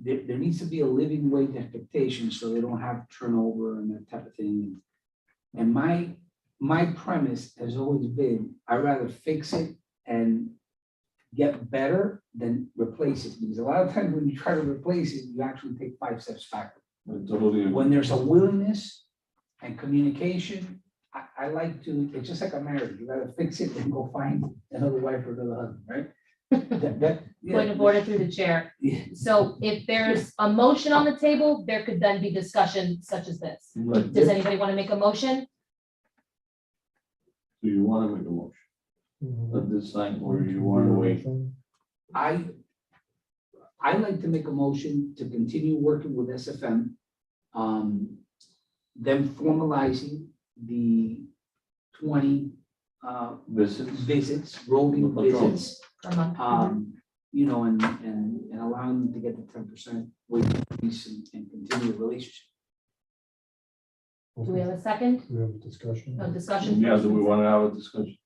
there needs to be a living wage expectation, so they don't have turnover and that type of thing. And my premise has always been, I'd rather fix it and get better than replace it, because a lot of times when you try to replace it, you actually take 5 steps back. I totally agree. When there's a willingness and communication, I like to, it's just like a marriage, you gotta fix it and go find another wife or another husband, right? Yeah. Point of order through the chair. Yeah. So if there's a motion on the table, there could then be discussion such as this. Right. Does anybody want to make a motion? Do you want to make a motion at this time, or you want to wait? I like to make a motion to continue working with SFM. Them formalizing the 20 visits, rolling Patrol. visits. Per month? And allowing them to get the 10% wage increase and continue the relationship. Do we have a second? We have a discussion. No discussion? Yeah, do we want to have a discussion?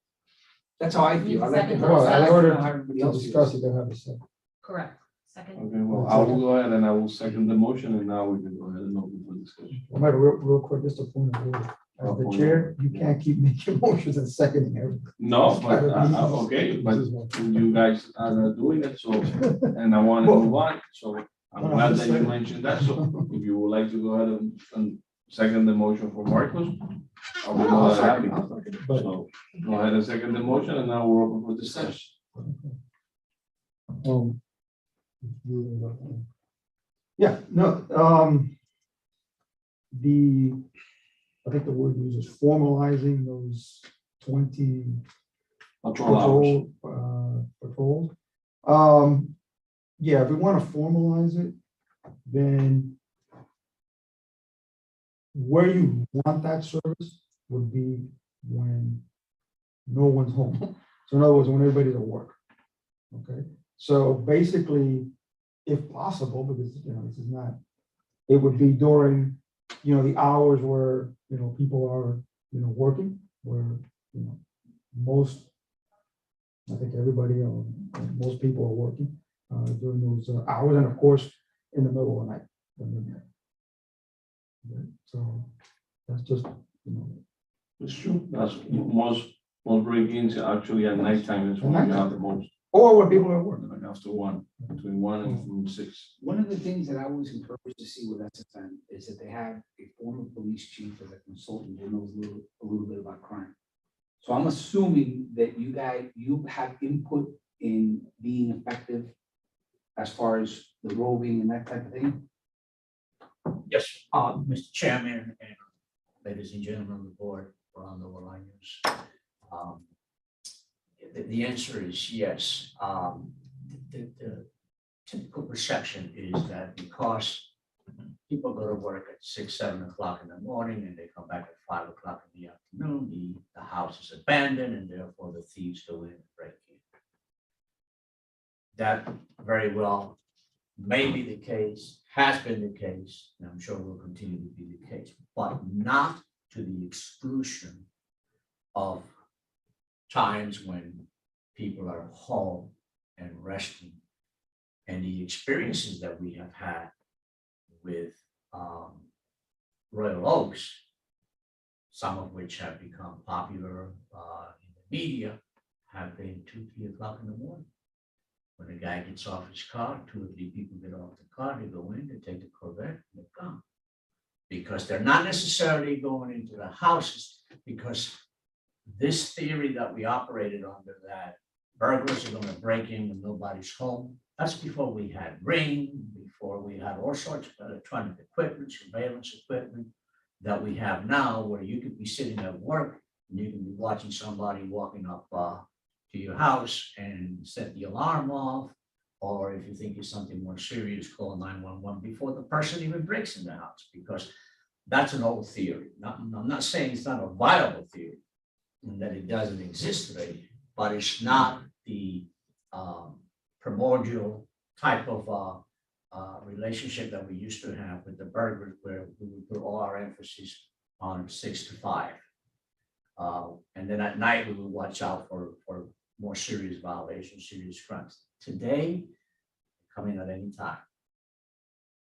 That's how I feel. I like to Second. hear. Well, in order how everybody To else discuss feels. it, they have a second. Correct. Second. Okay, well, I will go ahead and I will second the motion, and now we can go ahead and open for discussion. Matter, real quick, just a point of order. As the chair, you can't keep making motions and seconding everything. No, but, okay, but you guys are not doing it, so, and I want to move on, so I'm glad that you mentioned that, so if you would like to go ahead and second the motion for Marcos, I'll be more than happy. But So go ahead and second the motion, and now we're open for discussion. Yeah, no, I think the word used is formalizing those 20 Patrol hours. patrols. Yeah, if we want to formalize it, then Where you want that service would be when no one's home. So in other words, when everybody's at work. Okay, so basically, if possible, because, this is not, it would be during, the hours where, people are, working, where, most, I think everybody, most people are working during those hours, and of course, in the middle of the night. when they're there. Okay, so that's just, It's true, that's most break-ins actually at nighttime is when you have the most, or where people are at work. like after one, between 1 and 6. One of the things that I was encouraged to see with SFN is that they have a former police chief as a consultant who knows a little bit about crime. So I'm assuming that you have input in being effective as far as the roving and that type of thing. Yes, Mr. Chairman and ladies and gentlemen of the board, around the Orleans. The answer is yes. The typical perception is that because people go to work at 6, 7 o'clock in the morning and they come back at 5 o'clock in the afternoon, the house is abandoned and therefore the thieves go in and break in. That very well may be the case, has been the case, and I'm sure will continue to be the case, but not to the exclusion of times when people are home and resting. And the experiences that we have had with Royal Oaks, some of which have become popular in the media, have been 2, 3 o'clock in the morning. When a guy gets off his car, 2 or 3 people get off the car, they go in, they take the Corvette, and they're gone. Because they're not necessarily going into the houses, because this theory that we operated under, that burglars are going to break in when nobody's home, that's before we had Ring, before we had all sorts of electronic equipment, surveillance equipment that we have now, where you could be sitting at work and you can be watching somebody walking up to your house and set the alarm off, or if you think it's something more serious, call 911 before the person even breaks in the house, because that's an old theory. I'm not saying it's not a viable theory and that it doesn't exist today, but it's not the primordial type of relationship that we used to have with the burglars, where we would put all our emphasis on 6 to 5. And then at night, we would watch out for more serious violations, serious crimes. Today, come in at any time.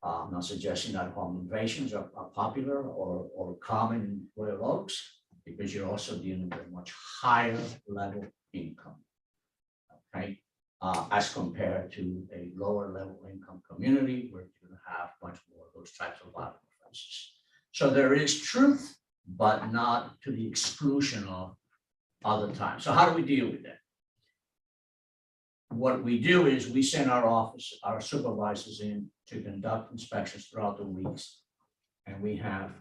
I'm not suggesting that home invasions are popular or common in Royal Oaks, because you're also dealing with a much higher level income, okay? As compared to a lower level income community where you're going to have much more of those types of violent offenses. So there is truth, but not to the exclusion of other times. So how do we deal with that? What we do is we send our supervisors in to conduct inspections throughout the weeks. And we have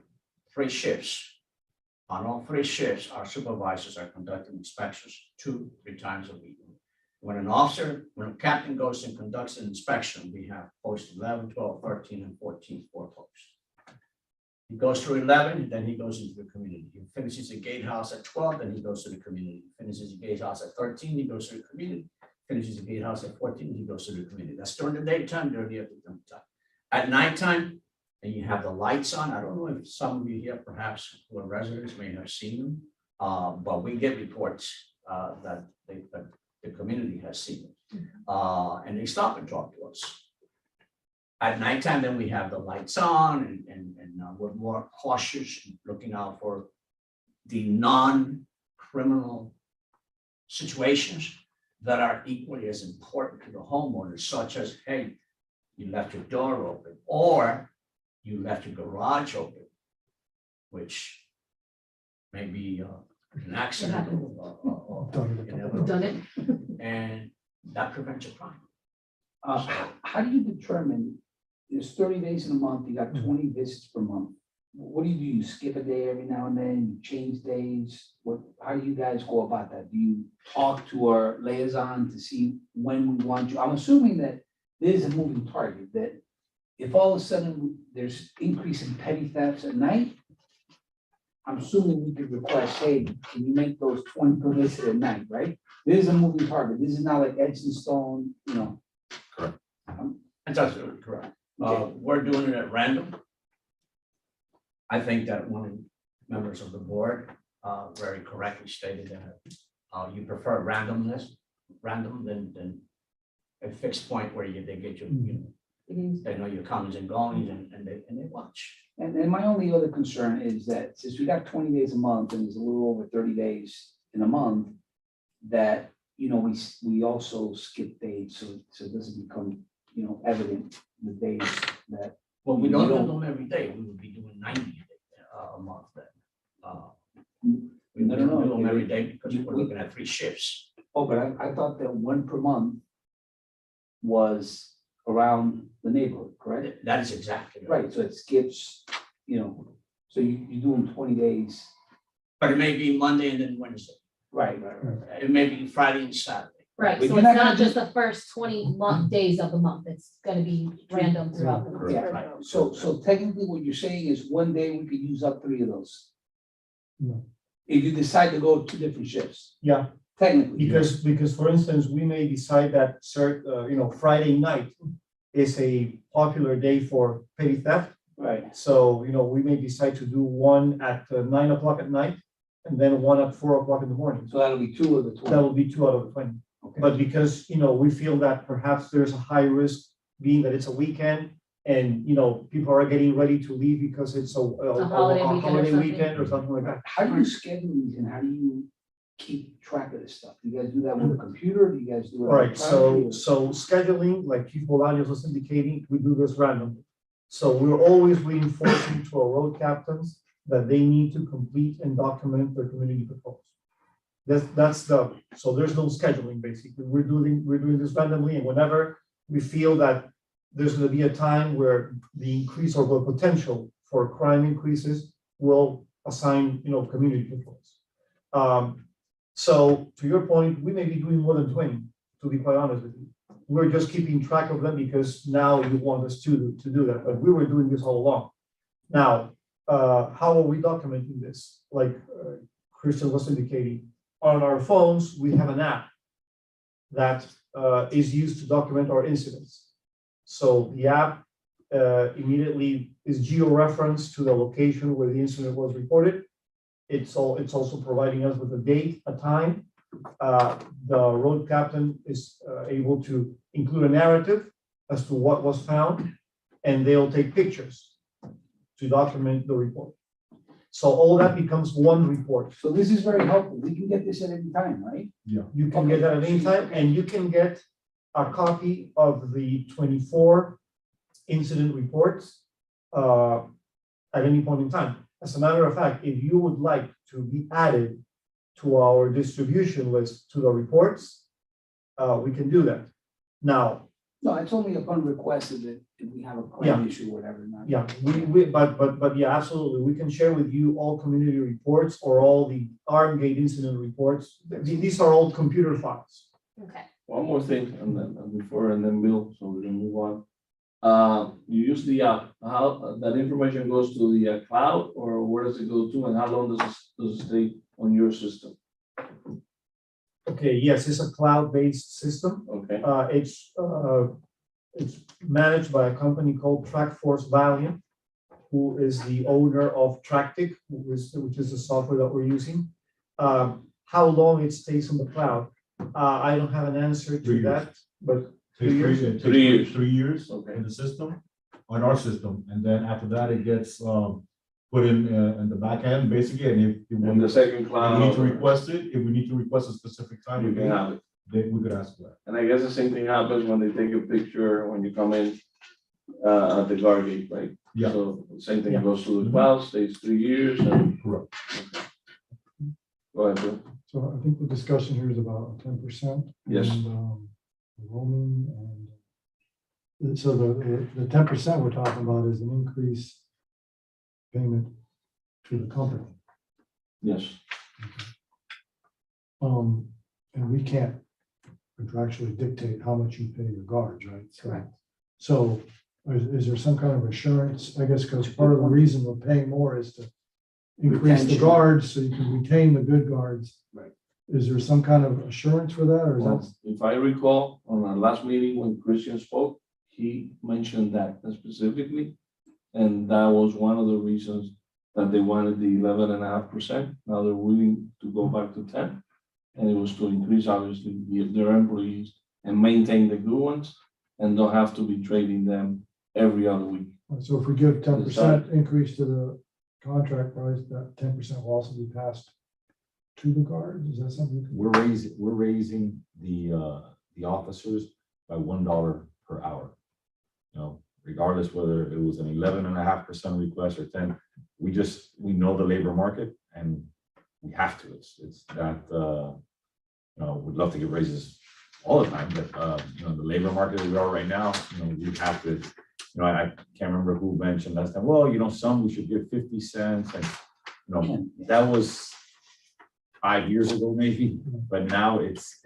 3 shifts. On all 3 shifts, our supervisors are conducting inspections 2, 3 times a week. When a captain goes and conducts an inspection, we have posts 11, 12, 13, and 14, 4 posts. He goes through 11, then he goes into the community. He finishes the gatehouse at 12, then he goes to the community. He finishes the gatehouse at 13, he goes to the community. Finishes the gatehouse at 14, he goes to the community. That's during the daytime, during the afternoon time. At nighttime, and you have the lights on. I don't know if some of you here, perhaps who are residents, may have seen them, but we get reports that the community has seen it, and they stop and talk to us. At nighttime, then we have the lights on, and we're more cautious, looking out for the non-criminal situations that are equally as important to the homeowners, such as, hey, you left your door open, or you left your garage open, which may be an accident. We've done it. And that prevents a crime. How do you determine, there's 30 days in a month, you got 20 visits per month. What do? You skip a day every now and then, you change days? How do you guys go about that? Do you talk to our liaison to see when we want you? I'm assuming that there's a moving target, that if all of a sudden there's increase in petty thefts at night, I'm assuming we could request, hey, can you make those 20 permits at night, right? This is a moving target. This is not like etched in stone, you know. That's absolutely correct. We're doing it at random. I think that one of the members of the board very correctly stated that you prefer random than a fixed point where they get you, they know your comings and goings and they watch. And my only other concern is that since we got 20 days a month and there's a little over 30 days in a month, that, you know, we also skip days, so it doesn't become, you know, evident the days that. Well, we don't do them every day. We would be doing 90 a month then. We No, no, don't do no. them every day because we're looking at 3 shifts. Oh, but I thought that 1 per month was around the neighborhood, correct? That is exactly Right, so it skips, you know, so you do them 20 days. But it may be Monday and then Wednesday. Right. It may be Friday and Saturday. Right, But so you're it's not gonna not just the first 20 days of the month, it's gonna be random throughout the month. Yeah, Right. so technically what you're saying is one day we could use up 3 of those. No. If you decide to go 2 different shifts, Yeah, technically. because for instance, we may decide that Friday night is a popular day for petty theft. Right, So, we may decide to do one at 9 o'clock at night and then one at 4 o'clock in the morning. so that'll be 2 of the 20. That will be 2 out of the 20. Okay. But because, we feel that perhaps there's a high risk being that it's a weekend and, people are getting ready to leave because it's a holiday weekend or holiday something. weekend or something like that. How do you schedule these and how do you keep track of this stuff? Do you guys do that with a computer? Do you guys do it? All right, electronically, so scheduling, like Chief Bolaños was indicating, we do this randomly. So we're always reinforcing to our road captains that they need to complete and document their community patrols. So there's no scheduling, basically. We're doing this randomly, and whenever we feel that there's gonna be a time where the increase or the potential for crime increases, we'll assign, community patrols. So to your point, we may be doing more than 20, to be quite honest with you. We're just keeping track of them because now you want us to do that, but we were doing this all along. Now, how are we documenting this? Like Christian was indicating, on our phones, we have an app that is used to document our incidents. So the app immediately is geo-referenced to the location where the incident was reported. It's also providing us with a date, a time. The road captain is able to include a narrative as to what was found, and they'll take pictures to document the report. So all that becomes one report. So this is very helpful. We can get this at any time, right? You can get that at any time, and you can get a copy of the 24 incident reports at any point in time. As a matter of fact, if you would like to be added to our distribution list to the reports, we can do that. Now, No, it's only upon request if we have a crime issue or whatever. not- yeah, but yeah, absolutely. We can share with you all community reports or all the Armgate incident reports. These are all computer files. Okay, One more thing, and then Bill, so we can move on. You use the app, how that information goes to the cloud, or where does it go to, and how long does it stay on your system? Okay, yes, it's a cloud-based system. Okay, It's managed by a company called TrackForce Valiant, who is the owner of Tractic, which is the software that we're using. How long it stays on the cloud, I don't have an answer to 3 years. that, but Takes 3 years? it takes 3 years. 3 years Okay. in the system, on our system, and then after that, it gets put in the back end, basically, and if you and the second if we cloud. need to request it, if we need to request a specific time, You or can date, have it. then we could ask for that. And I guess the same thing happens when they take a picture when you come in at the guard gate, right? Yeah. So the same thing Yeah. goes to the cloud, stays 3 years and. Correct. Go ahead, Bill. So I think the discussion here is about 10%. Yes. And roaming and so the 10% we're talking about is an increase payment to the company. Yes. And we can't contractually dictate how much you pay your guards, right? Correct. So is there some kind of assurance, I guess, because part of the reason we're paying more is to increase the Retention. guards so you can retain the good guards. Right. Is there some kind of assurance for that, or is Well, that? if I recall, on our last meeting when Christian spoke, he mentioned that specifically. And that was one of the reasons that they wanted the 11.5%. Now they're willing to go back to 10. And it was to increase, obviously, their employees and maintain the good ones and don't have to be trading them every other week. So if we give 10% increase to the contract price, that 10% will also be passed to the guards? Is that something? you can- We're raising the officers by $1 per hour. You know, regardless whether it was an 11.5% request or 10, we know the labor market and we have to. It's that, you know, we'd love to get raises all the time, but, you know, the labor market that we are right now, you know, we have to, you know, I can't remember who mentioned last time, well, you know, some we should give 50 cents and, you know, that was 5 years ago maybe, but now it's,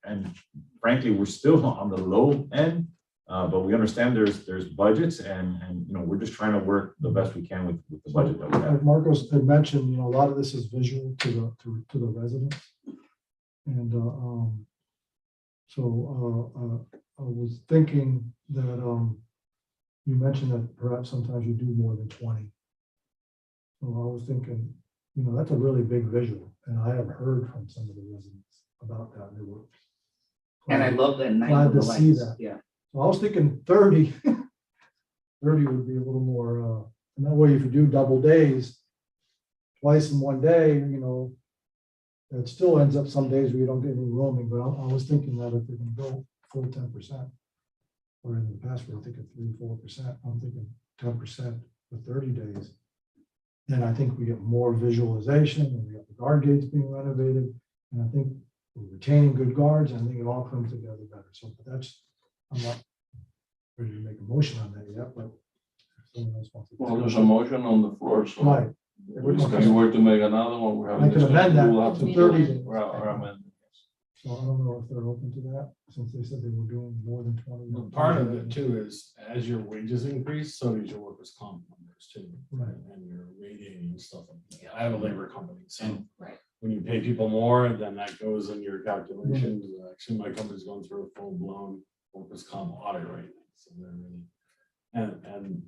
and frankly, we're still on the low end. But we understand there's budgets and, you know, we're just trying to work the best we can with the budget that we have. Like Marcos had mentioned, you know, a lot of this is visual to the residents. And I was thinking that you mentioned that perhaps sometimes you do more than 20. So I was thinking, you know, that's a really big visual, and I have heard from some of the residents about that. They were And I love that night glad with to the see lights. that. Yeah. So I was thinking 30. 30 would be a little more, and that way if you do double days, twice in one day, you know, it still ends up some days where you don't get any roaming, but I was thinking that if they're gonna go full 10%, or in the past, we were thinking 3-4%, I'm thinking 10% for 30 days. Then I think we get more visualization, and we got the guard gates being renovated, and I think we're retaining good guards, and I think it all comes together better. So but that's, I'm not ready to make a motion on that yet, but if someone else wants to. Well, there's a motion on the floor, so. Right. If you were to make another one, we're I having can amend discussion, that we will have to to 30 days. or amend. So I don't know if they're open to that, since they said they were doing more than 20. Well, part of it too is as your wages increase, so does your workers' comp numbers too. Right. And your rating and stuff like that. I have a labor company, so. Right. When you pay people more, then that goes in your calculations. Actually, my company's going through a full-blown workers' comp audit right now. So they're really, and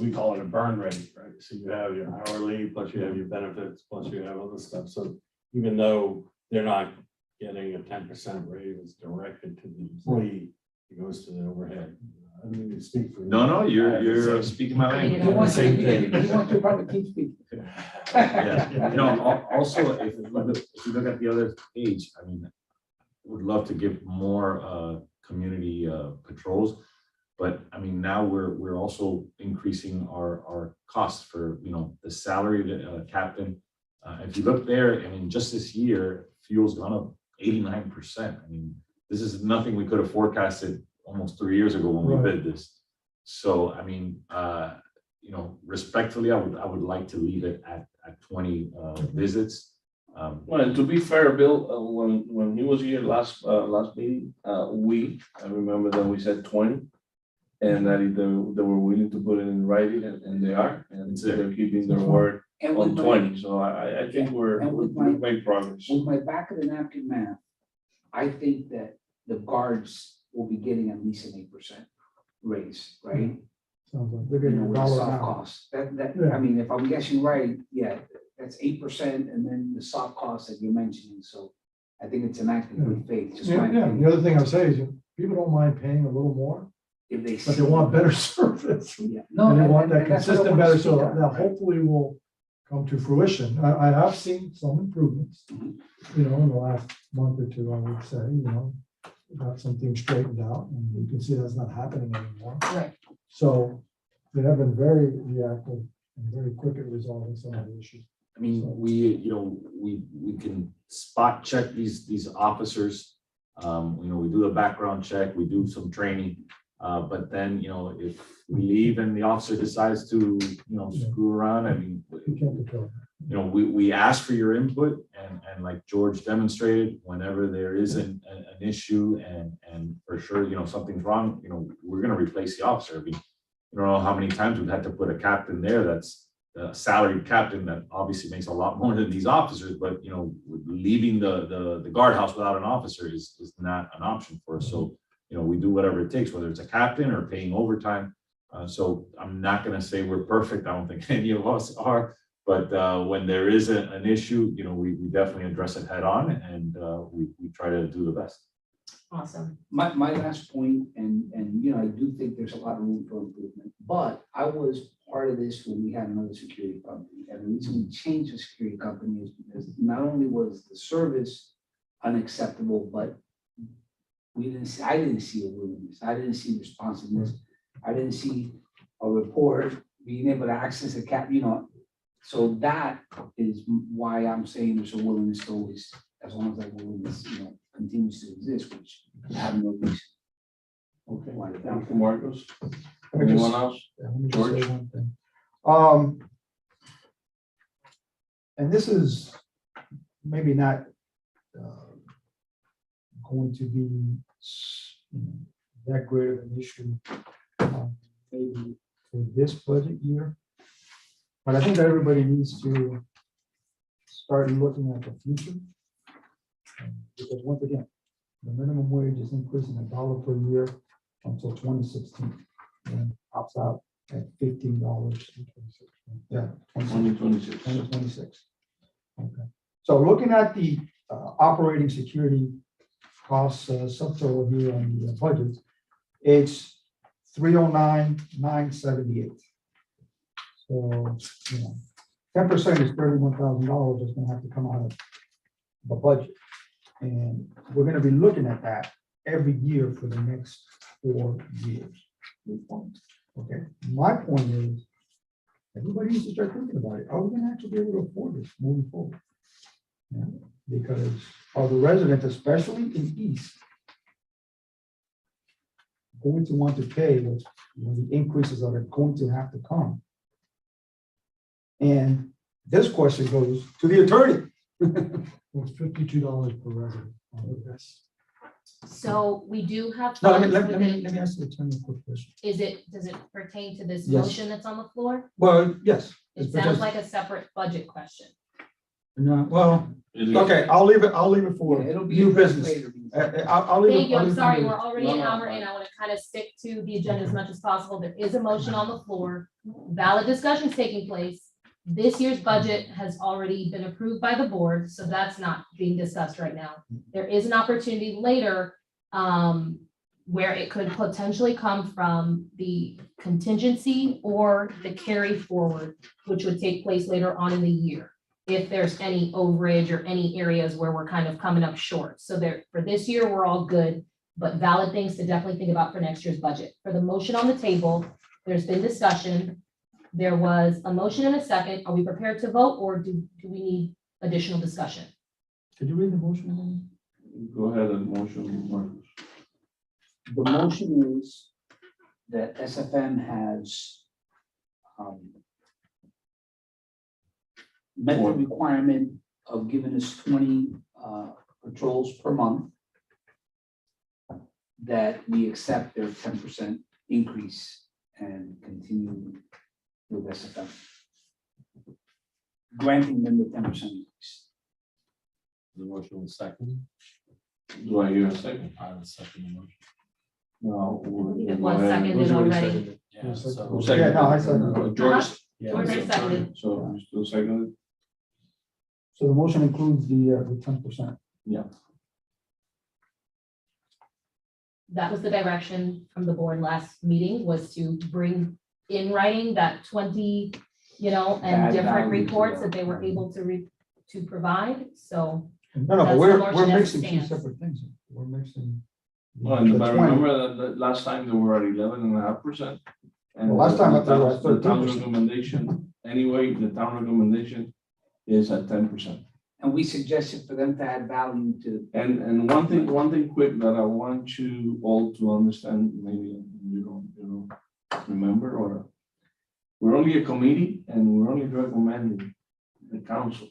we call it a burn rate, right? So you have your hourly, plus you have your benefits, plus you have other stuff. So even though they're not getting a 10% raise directed to the employee, it goes to the overhead. I don't mean to speak for. No, you're speaking my language. You want Same to, thing. you want to probably keep speaking. Yeah, you know, also, if you look at the other page, I mean, would love to give more community patrols. But I mean, now we're also increasing our costs for, you know, the salary captain. If you look there, I mean, just this year, fuel's gone up 89%. I mean, this is nothing we could have forecasted almost 3 years ago when we Right. bid this. So, I mean, you know, respectfully, I would like to leave it at 20 visits. Well, and to be fair, Bill, when he was here last meeting, I remember that we said 20. And that they were willing to put it in writing, and they are, and they're keeping their word And on with 20. So I think we've made progress. my back of the napkin math, I think that the guards will be getting at least an 8% raise, right? Sounds like they're You getting know, a with the dollar soft now. costs. That, Yeah. I mean, if I'm guessing right, yeah, that's 8% and then the soft costs that you're mentioning. So I think it's an act of good faith, just my Yeah, the opinion. other thing I would say is, people don't mind paying a little more, If they. but they want better service. Yeah. No, And they want that and that's what I consistent wanna better, see so on, that right? hopefully will come to fruition. I have seen some improvements, you know, in the last month or two, I would say, you know, got some things straightened out, and you can see that's not happening anymore. Right. So they have been very reactive and very quick at resolving some of the issues. I mean, we can spot check these officers. You know, we do a background check, we do some training. But then, you know, if we leave and the officer decides to, you know, screw around, I mean, You can't control that. you know, we ask for your input and like George demonstrated, whenever there is an issue and for sure, you know, something's wrong, you know, we're gonna replace the officer. I mean, you don't know how many times we've had to put a captain there that's a salaried captain that obviously makes a lot more than these officers, but, you know, leaving the guardhouse without an officer is not an option for us. So, you know, we do whatever it takes, whether it's a captain or paying overtime. So I'm not gonna say we're perfect. I don't think any of us are. But when there is an issue, you know, we definitely address it head on, and we try to do the best. Awesome. My last point, and, you know, I do think there's a lot of room for improvement, but I was part of this when we had another security company. And the reason we changed the security company is because not only was the service unacceptable, but I didn't see a willingness, I didn't see responsiveness, I didn't see a report, being able to access a you know. So that is why I'm saying there's a willingness to always, as long as that willingness, you know, continues to exist, which I have no reason. Okay, Why did thank that? you, Marcos. Let me Anyone just- else? let me just say George? one thing. And this is maybe not going to be that great of an issue, maybe for this budget year. But I think that everybody needs to start looking at the future. Because once again, the minimum wage is increasing $1 per year until 2016. And pops out at $15. Yeah, 2026. 2026. Okay. So looking at the operating security costs subtotal here on the budget, it's 309,978. So, you know, 10% is $31,000 that's gonna have to come out of the budget. And we're gonna be looking at that every year for the next 4 years. Okay, my point is, everybody needs to start thinking about it. Are we gonna actually be able to afford this moving forward? Yeah, because are the residents, especially in East, going to want to pay what's, you know, the increases that are going to have to come? And this question goes to the attorney. It's $52 per resident. That's So we do have. No, let funds me within- ask the attorney a quick question. does it pertain to this Yes. motion that's on the floor? Well, yes. It it's sounds because- like a separate budget question. No, well, Is it- okay, I'll leave it for Yeah, it'll be new addressed business. later. I'll leave it. Thank you, I'll I'm leave it sorry, for we're already No, an no, hour in, I want to kind of stick to the agenda as much as possible. There is a motion on the floor, valid discussions taking place. This year's budget has already been approved by the board, so that's not being discussed right now. There is an opportunity later where it could potentially come from the contingency or the carry forward, which would take place later on in the year, if there's any overage or any areas where we're kind of coming up short. So there, for this year, we're all good, but valid things to definitely think about for next year's budget. For the motion on the table, there's been discussion. There was a motion and a second. Are we prepared to vote, or do we need additional discussion? Could you read the motion again? Go ahead and motion, Marcos. The motion is that SFM has met the requirement of giving us 20 patrols per month, that we accept their 10% increase and continue with SFM, granting them the 10% increase. The motion was second. Do I hear a second? I was second the motion. No. It was seconded already. Yeah, so. Who Yeah, seconded? no, I seconded. George, Uh-huh. Yeah, George so- seconded. so you still seconded? So the motion includes the 10%. That was the direction from the board last meeting, was to bring in writing that 20, and Add different value to reports that. that they were able to provide, so. No, but That's the we're motion as it mixing two stands. separate things. We're mixing. Well, and the I 20. remember that last time they were at 11.5%. And Well, last time the they were at town's 13%. recommendation, anyway, the town recommendation is at 10%. And we suggested for them to add value to. And one thing quick that I want you all to understand, maybe you don't remember, or we're only a committee and we're only recommending the council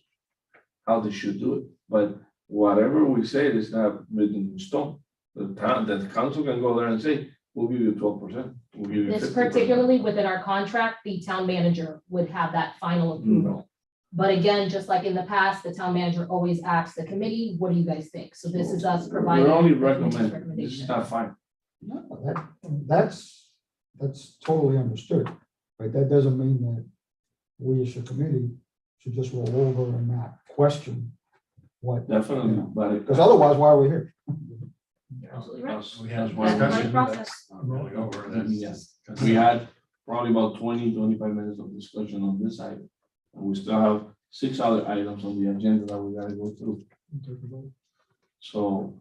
how they should do it. But whatever we say is not written in stone. The council can go there and say, We'll give you 12%. We'll give you This 50%. particularly within our contract, the town manager would have that final approval. But again, just like in the past, the town manager always asks the committee, what do you guys think? So this is us providing. We're only the committee's recommending, this is recommendation. not fine. No, that's totally understood, but that doesn't mean that we as a committee should just roll over and not question what, Definitely, but it. because otherwise, why are we here? Absolutely right. That's- We had that's why- That's the process. Not rolling over, that's Yeah. just- We had probably about 20-25 minutes of discussion on this item. And we still have 6 other items on the agenda that we gotta go through. So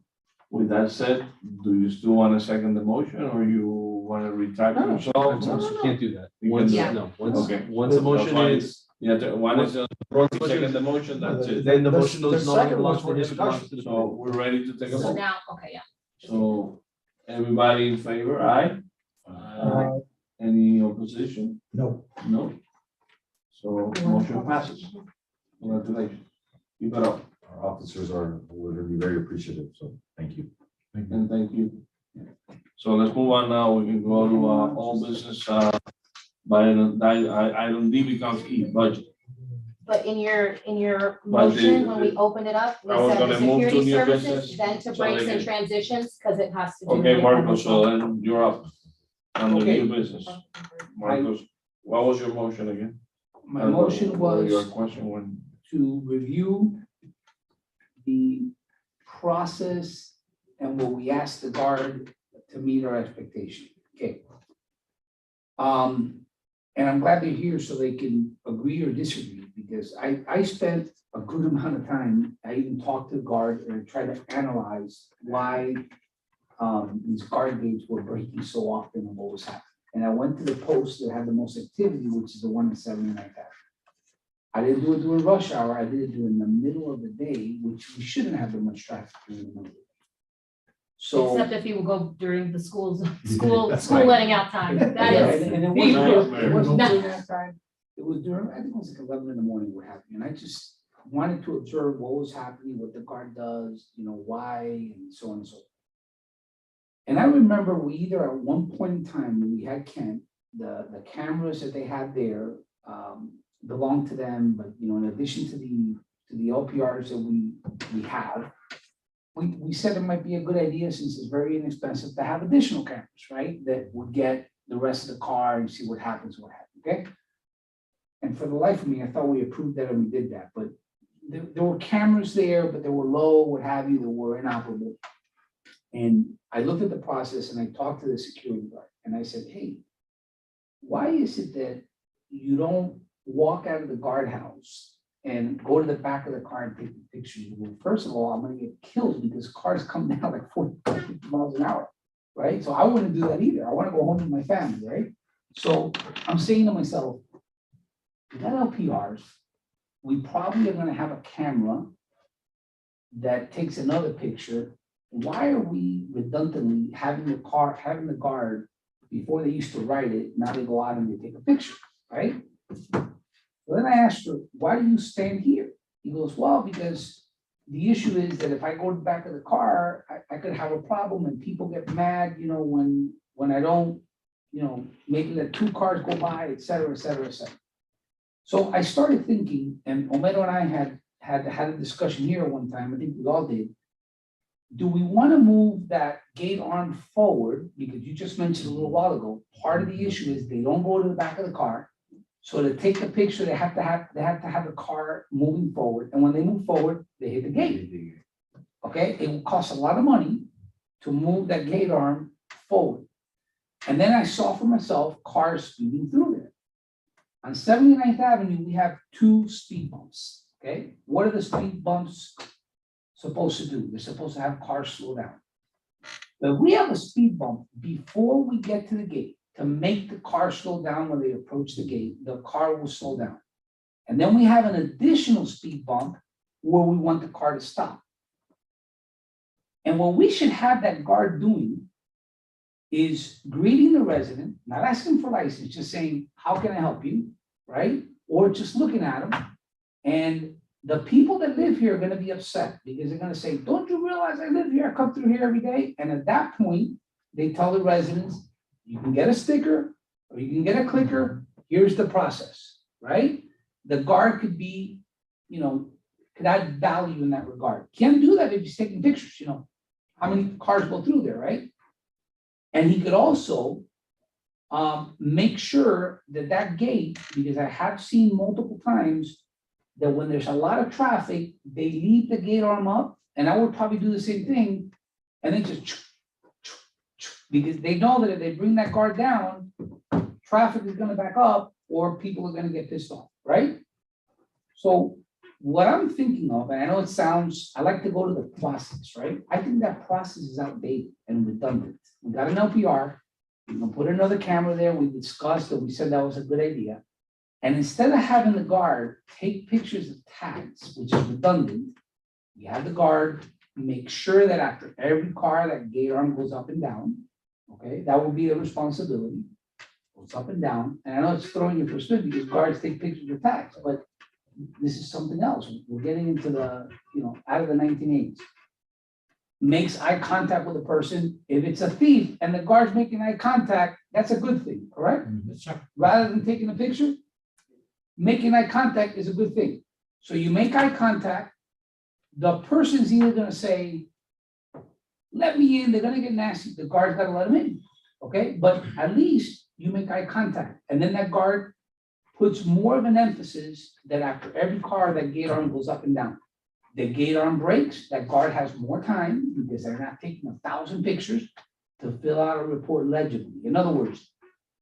with that said, do you still want to second the motion or you want to retract yourself? You can't do that. You Once, can- no, once, Okay. once a motion is, Yeah, one is, once the second motion the motion, that's it. then the The- motion the does no longer second belongs was to the for initiative, belongs to discussion. the. So we're ready to take a So vote. now, okay, yeah. So everybody in favor, aye? Any opposition? No, No? So motion passes. Congratulations. Keep it up. Our officers are, we're gonna be very appreciative, so thank you. And thank you. So let's move on now. We can go to all business, item D becomes E, budget. But in your But motion, the- when we opened it up, we I was said the gonna move to security new services, business, then to so breaks they and can- transitions, because it has to do. Okay, with Marco, so the- then you're up on the Okay. new business. Marcos, what was your motion again? My motion Or Your was question when, to review the process and what we asked the guard to meet our expectation. Okay. And I'm glad they're here so they can agree or disagree, because I spent a good amount of time, I even talked to the guard and I tried to analyze why these guard gates were breaking so often and what was happening. And I went to the post that had the most activity, which is the one in 79th Avenue. I didn't do it during rush hour, I did it during the middle of the day, which we shouldn't have that much traffic during the middle of the day. So. Except if you will go during the school That's right. letting out time, that Yeah, is. and it Nightmare. wasn't during that time, it was during, I think it was like 11 in the morning what happened, and I just wanted to observe what was happening, what the guard does, why, and so on and so forth. And I remember we either at one point in time, when we had Kent, the cameras that they had there belonged to them, but in addition to the LPRs that we have, we said it might be a good idea, since it's very inexpensive, to have additional cameras, right? That would get the rest of the car and see what happens, okay? And for the life of me, I thought we approved that and we did that, but there were cameras there, but they were low, what have you, that were inoperable. And I looked at the process and I talked to the security guard and I said, hey, why is it that you don't walk out of the guardhouse and go to the back of the car and take the picture? Well, first of all, I'm gonna get killed because cars come down like 40 miles an hour, right? So I wouldn't do that either. I wanna go home to my family, right? So I'm saying to myself, we got LPRs, we probably are gonna have a camera that takes another picture. Why are we redundantly having the guard, before they used to write it, now they go out and they take a picture, right? So then I asked her, why do you stand here? He goes, well, because the issue is that if I go to the back of the car, I could have a problem and people get mad, when I don't, maybe let 2 cars go by, et cetera, et cetera, et cetera. So I started thinking, and Omero and I had a discussion here one time, I think we all did. Do we want to move that gate arm forward? Because you just mentioned a little while ago, part of the issue is they don't go to the back of the car. So to take the picture, they have to have the car moving forward. And when they move forward, they hit the gate. Okay, it will cost a lot of money to move that gate arm forward. And then I saw for myself cars speeding through there. On 79th Avenue, we have 2 speed bumps. Okay, what are the speed bumps supposed to do? They're supposed to have cars slow down. But we have a speed bump before we get to the gate to make the car slow down. When they approach the gate, the car will slow down. And then we have an additional speed bump where we want the car to stop. And what we should have that guard doing is greeting the resident, not asking for license, just saying, how can I help you, right? Or just looking at them. And the people that live here are gonna be upset because they're gonna say, don't you realize I live here, I come through here every day? And at that point, they tell the residents, you can get a sticker or you can get a clicker. Here's the process, right? The guard could be, could add value in that regard. Can't do that if he's taking pictures, how many cars go through there, right? And he could also make sure that that gate, because I have seen multiple times that when there's a lot of traffic, they leave the gate arm up, and I would probably do the same thing, and then just because they know that if they bring that guard down, traffic is gonna back up or people are gonna get pissed off, right? So what I'm thinking of, and I know it sounds, I like to go to the process, right? I think that process is outdated and redundant. We got an LPR, we can put another camera there, we discussed it, we said that was a good idea. And instead of having the guard take pictures of tags, which is redundant, we have the guard make sure that after every car, that gate arm goes up and down. Okay, that will be the responsibility. Goes up and down. And I know it's throwing you for a spin because guards take pictures of tags, but this is something else. We're getting into the, out of the 1980s. Makes eye contact with the person. If it's a thief and the guard's making eye contact, that's a good thing, correct? Rather than taking a picture, making eye contact is a good thing. So you make eye contact, the person's either gonna say, let me in, they're gonna get nasty, the guard's gotta let them in, okay? But at least you make eye contact, and then that guard puts more of an emphasis that after every car, that gate arm goes up and down. The gate arm breaks, that guard has more time because they're not taking 1,000 pictures to fill out a report legibly. In other words,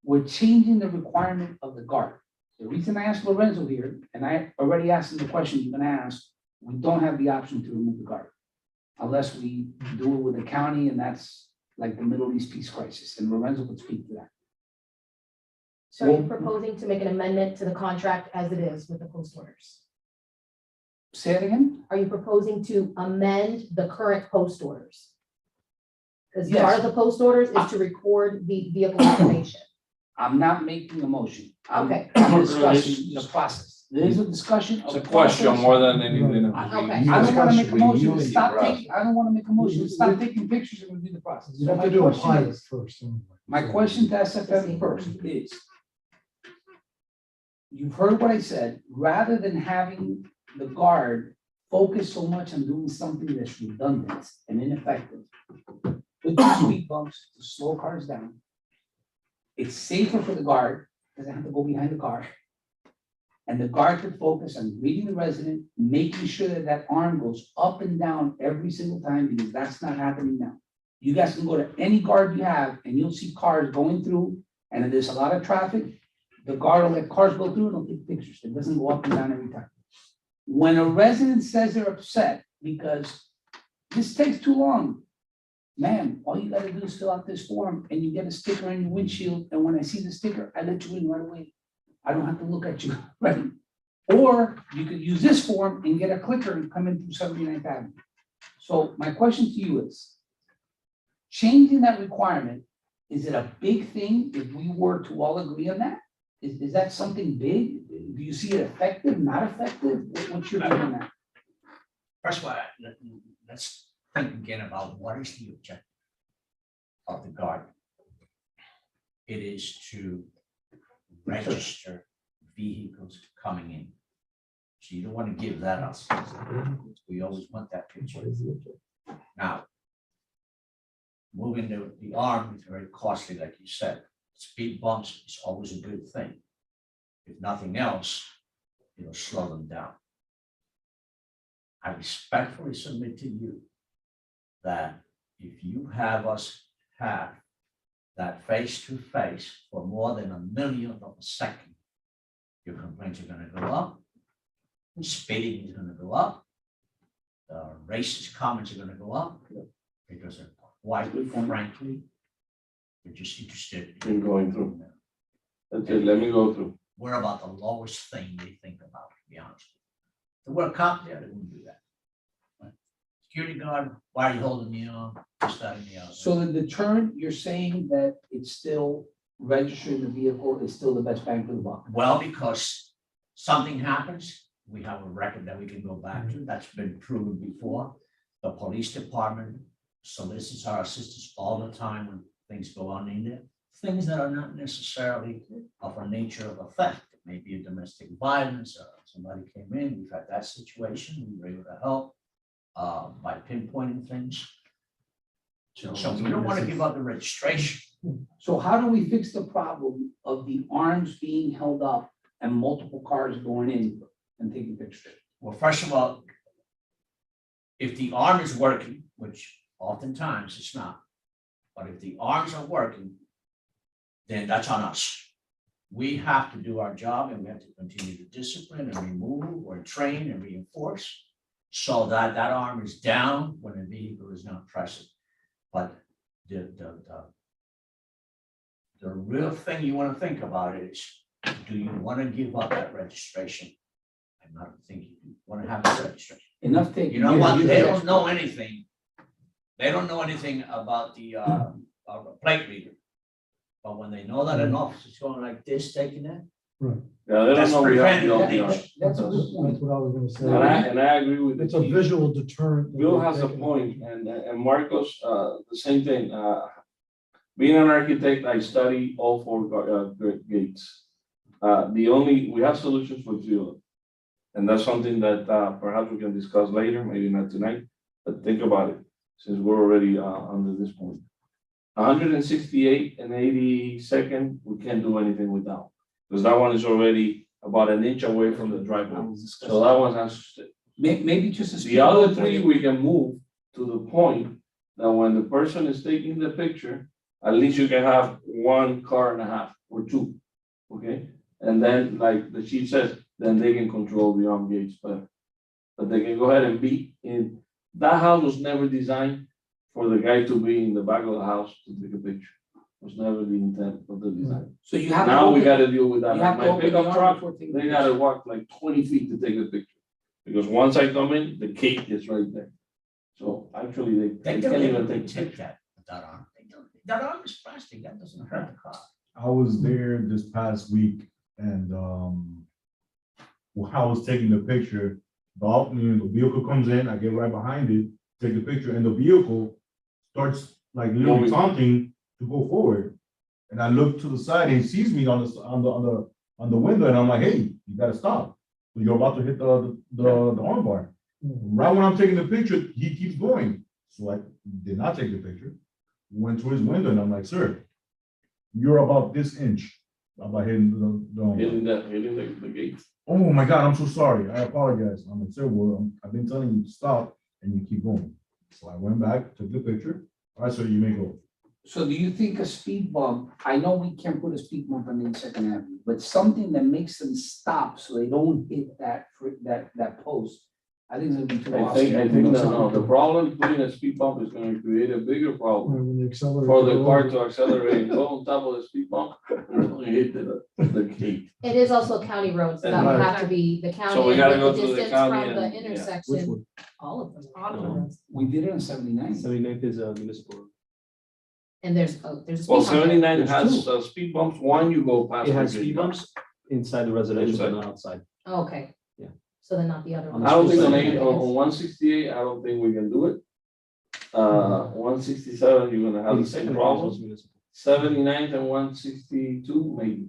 we're changing the requirement of the guard. The reason I asked Lorenzo here, and I already asked him the question you're gonna ask, we don't have the option to remove the guard. Unless we do it with the county, and that's like the Middle East peace crisis, and Lorenzo could speak to that. So are you proposing to make an amendment to the contract as it is with the post orders? Say it again? Are you proposing to amend the current post orders? Because Yes. part of the post orders is to record the vehicle information. I'm not making a motion. I'm Okay. discussing the process. There is a discussion of. It's a question process. more than anything. Okay. I don't wanna make a motion to Discussion. stop taking, I don't wanna make a motion to stop taking pictures and review the process. You So have my to do a question pilot is- first. anyway. My question to SFM first is, you've heard what I said, rather than having the guard focus so much on doing something that's redundant and ineffective, put the speed bumps to slow cars down. It's safer for the guard, doesn't have to go behind the car. And the guard could focus on reading the resident, making sure that that arm goes up and down every single time, because that's not happening now. You guys can go to any guard you have and you'll see cars going through, and if there's a lot of traffic, the guard will let cars go through and they'll take pictures. It doesn't go up and down every time. When a resident says they're upset because this takes too long, ma'am, all you gotta do is fill out this form and you get a sticker on your windshield, and when I see the sticker, I let you in right away. I don't have to look at you, right? Or you could use this form and get a clicker and come in through 79th Avenue. So my question to you is, changing that requirement, is it a big thing if we were to all agree on that? Is that something big? Do you see it effective, not effective? What's your view on that? First of all, let's think again about what is the objective of the guard. It is to register vehicles coming in. So you don't want to give that up. We always want that picture. Now, moving the arm is very costly, like you said. Speed bumps is always a good thing. If nothing else, it'll slow them down. I respectfully submit to you that if you have us have that face-to-face for more than a millionth of a second, your complaints are gonna go up, the speeding is gonna go up, the racist comments are gonna go up, because they're quite frankly, they're just interested In going through. That's it, let me go through. We're about the lowest thing they think about, to be honest. If we're a cop, yeah, they wouldn't do that. Right? Security guard, why are you holding me on? This, that, and the other. So the deterrent, you're saying that it's still registering the vehicle is still the best bang for the buck? Well, because something happens, we have a record that we can go back to. That's been proven before. The police department solicits our assistance all the time when things go on in there, things that are not necessarily of a nature of a theft. It may be a domestic violence, somebody came in, we've had that situation, we were able to help by pinpointing things. So we don't want to give up the registration. So how do we fix the problem of the arms being held up and multiple cars going in and taking pictures? Well, first of all, if the arm is working, which oftentimes it's not, but if the arms are working, then that's on us. We have to do our job and we have to continue to discipline and remove or train and reinforce so that that arm is down when the vehicle is not present. But the real thing you want to think about is, do you want to give up that registration? I'm not thinking you want to have that registration. Enough taken. You know what? They don't know anything. They don't know anything about the plate reader. But when they know that an officer is going like this, taking it, Yeah, they don't that's know we have the preventative. LDR. That's a good That's point. what I was And gonna say. I agree with It's the a chief. visual deterrent. Bill has a point, and Marcos, the same thing, being an architect, I study all four gates. We have solutions for three of them. And that's something that, perhaps we can discuss later, maybe not tonight, but think about it, since we're already, under this point. 168 and 82nd, we can't do anything without, because that one is already about an inch away from the driveway, so that one has to stay. Maybe just a. The other three, we can move to the point that when the person is taking the picture, at least you can have 1.5 cars or two, okay? And then, like the chief says, then they can control the arm gates better. But they can go ahead and be in, that house was never designed for the guy to be in the back of the house to take a picture. It was never the intent of the design. So you have. to Now we open- gotta deal with that. You have to My open the pickup arm truck, before taking they the gotta picture. walk like 20 feet to take the picture. Because once I come in, the gate is right there. So actually, They they don't can't even even take the take picture. that with that arm. They don't. That arm is plastic. That doesn't hurt the car. I was there this past week and, while I was taking the picture, the vehicle comes in, I get right behind it, take the picture, and the vehicle starts like literally Moving. taunting to go forward. And I look to the side and he sees me on the window, and I'm like, hey, you gotta stop. You're about to hit the arm bar. Right when I'm taking the picture, he keeps going. So I did not take the picture. Went to his window and I'm like, sir, you're about this inch about hitting the arm bar. Hitting the gate. Oh my God, I'm so sorry. I apologize. I'm like, sir, well, I've been telling you to stop and you keep going. So I went back, took the picture. All right, so you may go. So do you think a speed bump, I know we can't put a speed bump on 82nd Avenue, but something that makes them stop so they don't hit that post, I think it's gonna be too I costly. think the problem putting a speed bump is gonna create a bigger problem. When they accelerate. For the car to accelerate and go on top of the speed bump, and only hit the gate. It is also county roads, so that would have to be the county. So we and gotta with go to the distance county from the and- yeah. intersection, all of them. We did it on 79. 79th is a municipal. And there's a speed Well, bump there. 79 There's has speed bumps, one you go past. It has the speed gate. bumps inside the residential, but Inside. not outside. Okay. Yeah. So then not the other On one. the I don't think on street side. on 168, I don't think we can do it. 167, you're gonna have the same 82nd problem. is municipal. 79th and 162, maybe.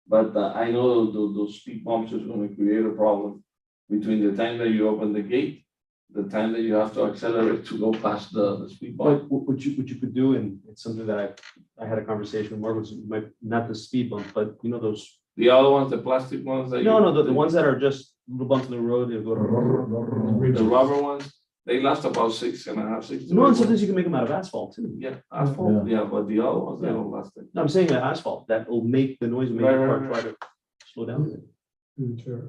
But I know those speed bumps is gonna create a problem between the time that you open the gate, the time that you have to accelerate to go past the speed bump. But what you could do, and it's something that I had a conversation with Mark, was not the speed bump, but you know those. The other ones, the plastic ones that. No, the ones that are just little bumps in the road, they go. The rubber ones, they last about 6.5, 6. No, and sometimes you can make them out of asphalt too. Yeah, asphalt, yeah, but the other ones, they don't last. No, I'm saying that asphalt, that will make the noise, make the Right, car right, try to slow down. Through the chair.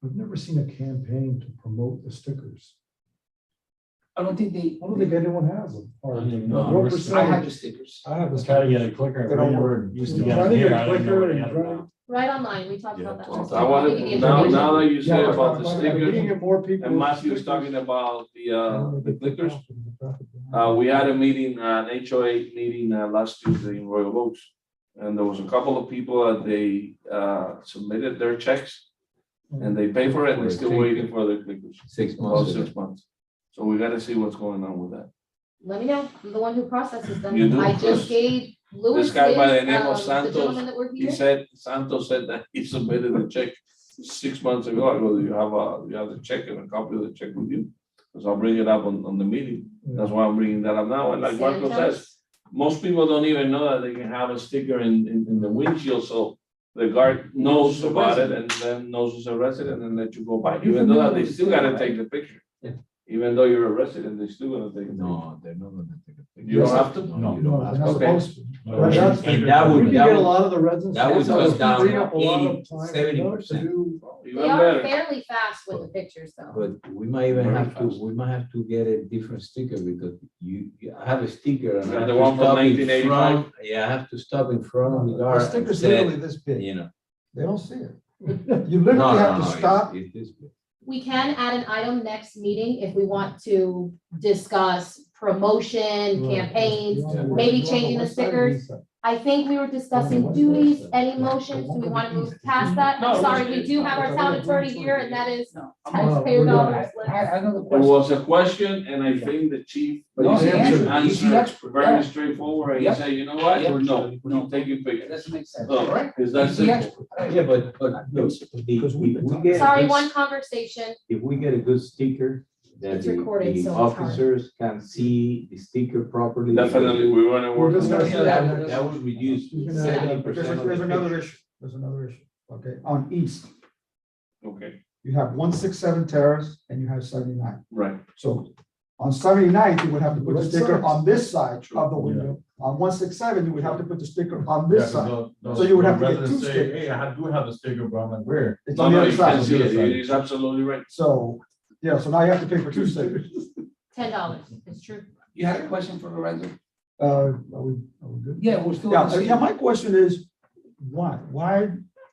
I've never seen a campaign to promote the stickers. I don't think I don't think anyone has them. Or I didn't what know. percent- I have the stickers. I have the. Try to get it quicker. They don't We work. Used to Try get to it here. get I it didn't know quicker what they and had try- now. Right online, we talked about that. last I time. wanted, I'll give you the now information. that you say Yeah, about the but stickers, getting more people and with Matthew's stickers, talking about the clickers. the We had a meeting, an HOA meeting last Tuesday in Royal Oaks. And there was a couple of people that they submitted their checks and they pay for it and they're still waiting for their clickers. 6 About months. 6 months. So we gotta see what's going on with that. let me know. I'm the one who processes them. You do? I just gave Louis This guy by the his, name of the Santos, gentleman that worked he here. said, Santos said that he submitted a check 6 months ago. I go, do you have the check and a copy of the check with you? Because I'll bring it up on the meeting. That's why I'm bringing that up now. And like Marco Santos? says, most people don't even know that they can have a sticker in the windshield, so the guard knows about it and then knows it's a resident and let you go by. Even though that they still gotta take the picture. Yeah. Even though you're a resident, they still gonna take a picture. No, they're not gonna take a picture. You don't have to? No, you No, don't they're have not to. Okay. supposed to. No, But that's- and that would- We can that get a would- lot of the residents. that would that's cut down freeing up a lot of 80, time 70%. to do- They Even are better. fairly fast with the pictures though. But we might even Very have to, fast. we might have to get a different sticker because I have a sticker and I Like have the to one from stop in 1985? front. Yeah, I have to stop in front of the The car. and sticker's say, literally this big. You know. They don't see it. You No, literally no, have no, to stop. it is big. We can add an item next meeting if we want to discuss promotion, campaigns, maybe changing the stickers. I think we were discussing duties, any motions, do we want to move past that? I'm No, sorry, it's- we do have our town attorney here and that is No, taxpayer dollars. I know the It question. was a question and I think the chief No, he answered it. He's the answered expert, very yeah. straightforward. He Yep. said, you know what? Yep. No, No. keep taking It pictures. doesn't make sense. So, Right? is that He's the simple? expert. Yeah, but look, Because we've been if we talking- get a Sorry, good- one conversation. if we get a good sticker, that It's recorded, the so it's hard. officers can see the sticker properly. Definitely, we wanna work on Just gonna that. say that- That would reduce You can add that, 70% but of the there's another picture. issue, there's another issue, okay, on east, Okay, you have 167 Terrace and you have 79. right. So on 79th, you would have to put the Right sticker sides. on this side of the window. On 167, you would have to put the sticker on this side. So you would have to get two stickers. Hey, I do have the sticker, but I'm like, where? It's No, on the no, other you can side. see it. He's absolutely right. So, yeah, so now you have to pay for two stickers. $10, it's true. You had a question for Lorenzo? Are we good? Yeah, we're still. Yeah, yeah, my question is, why? Why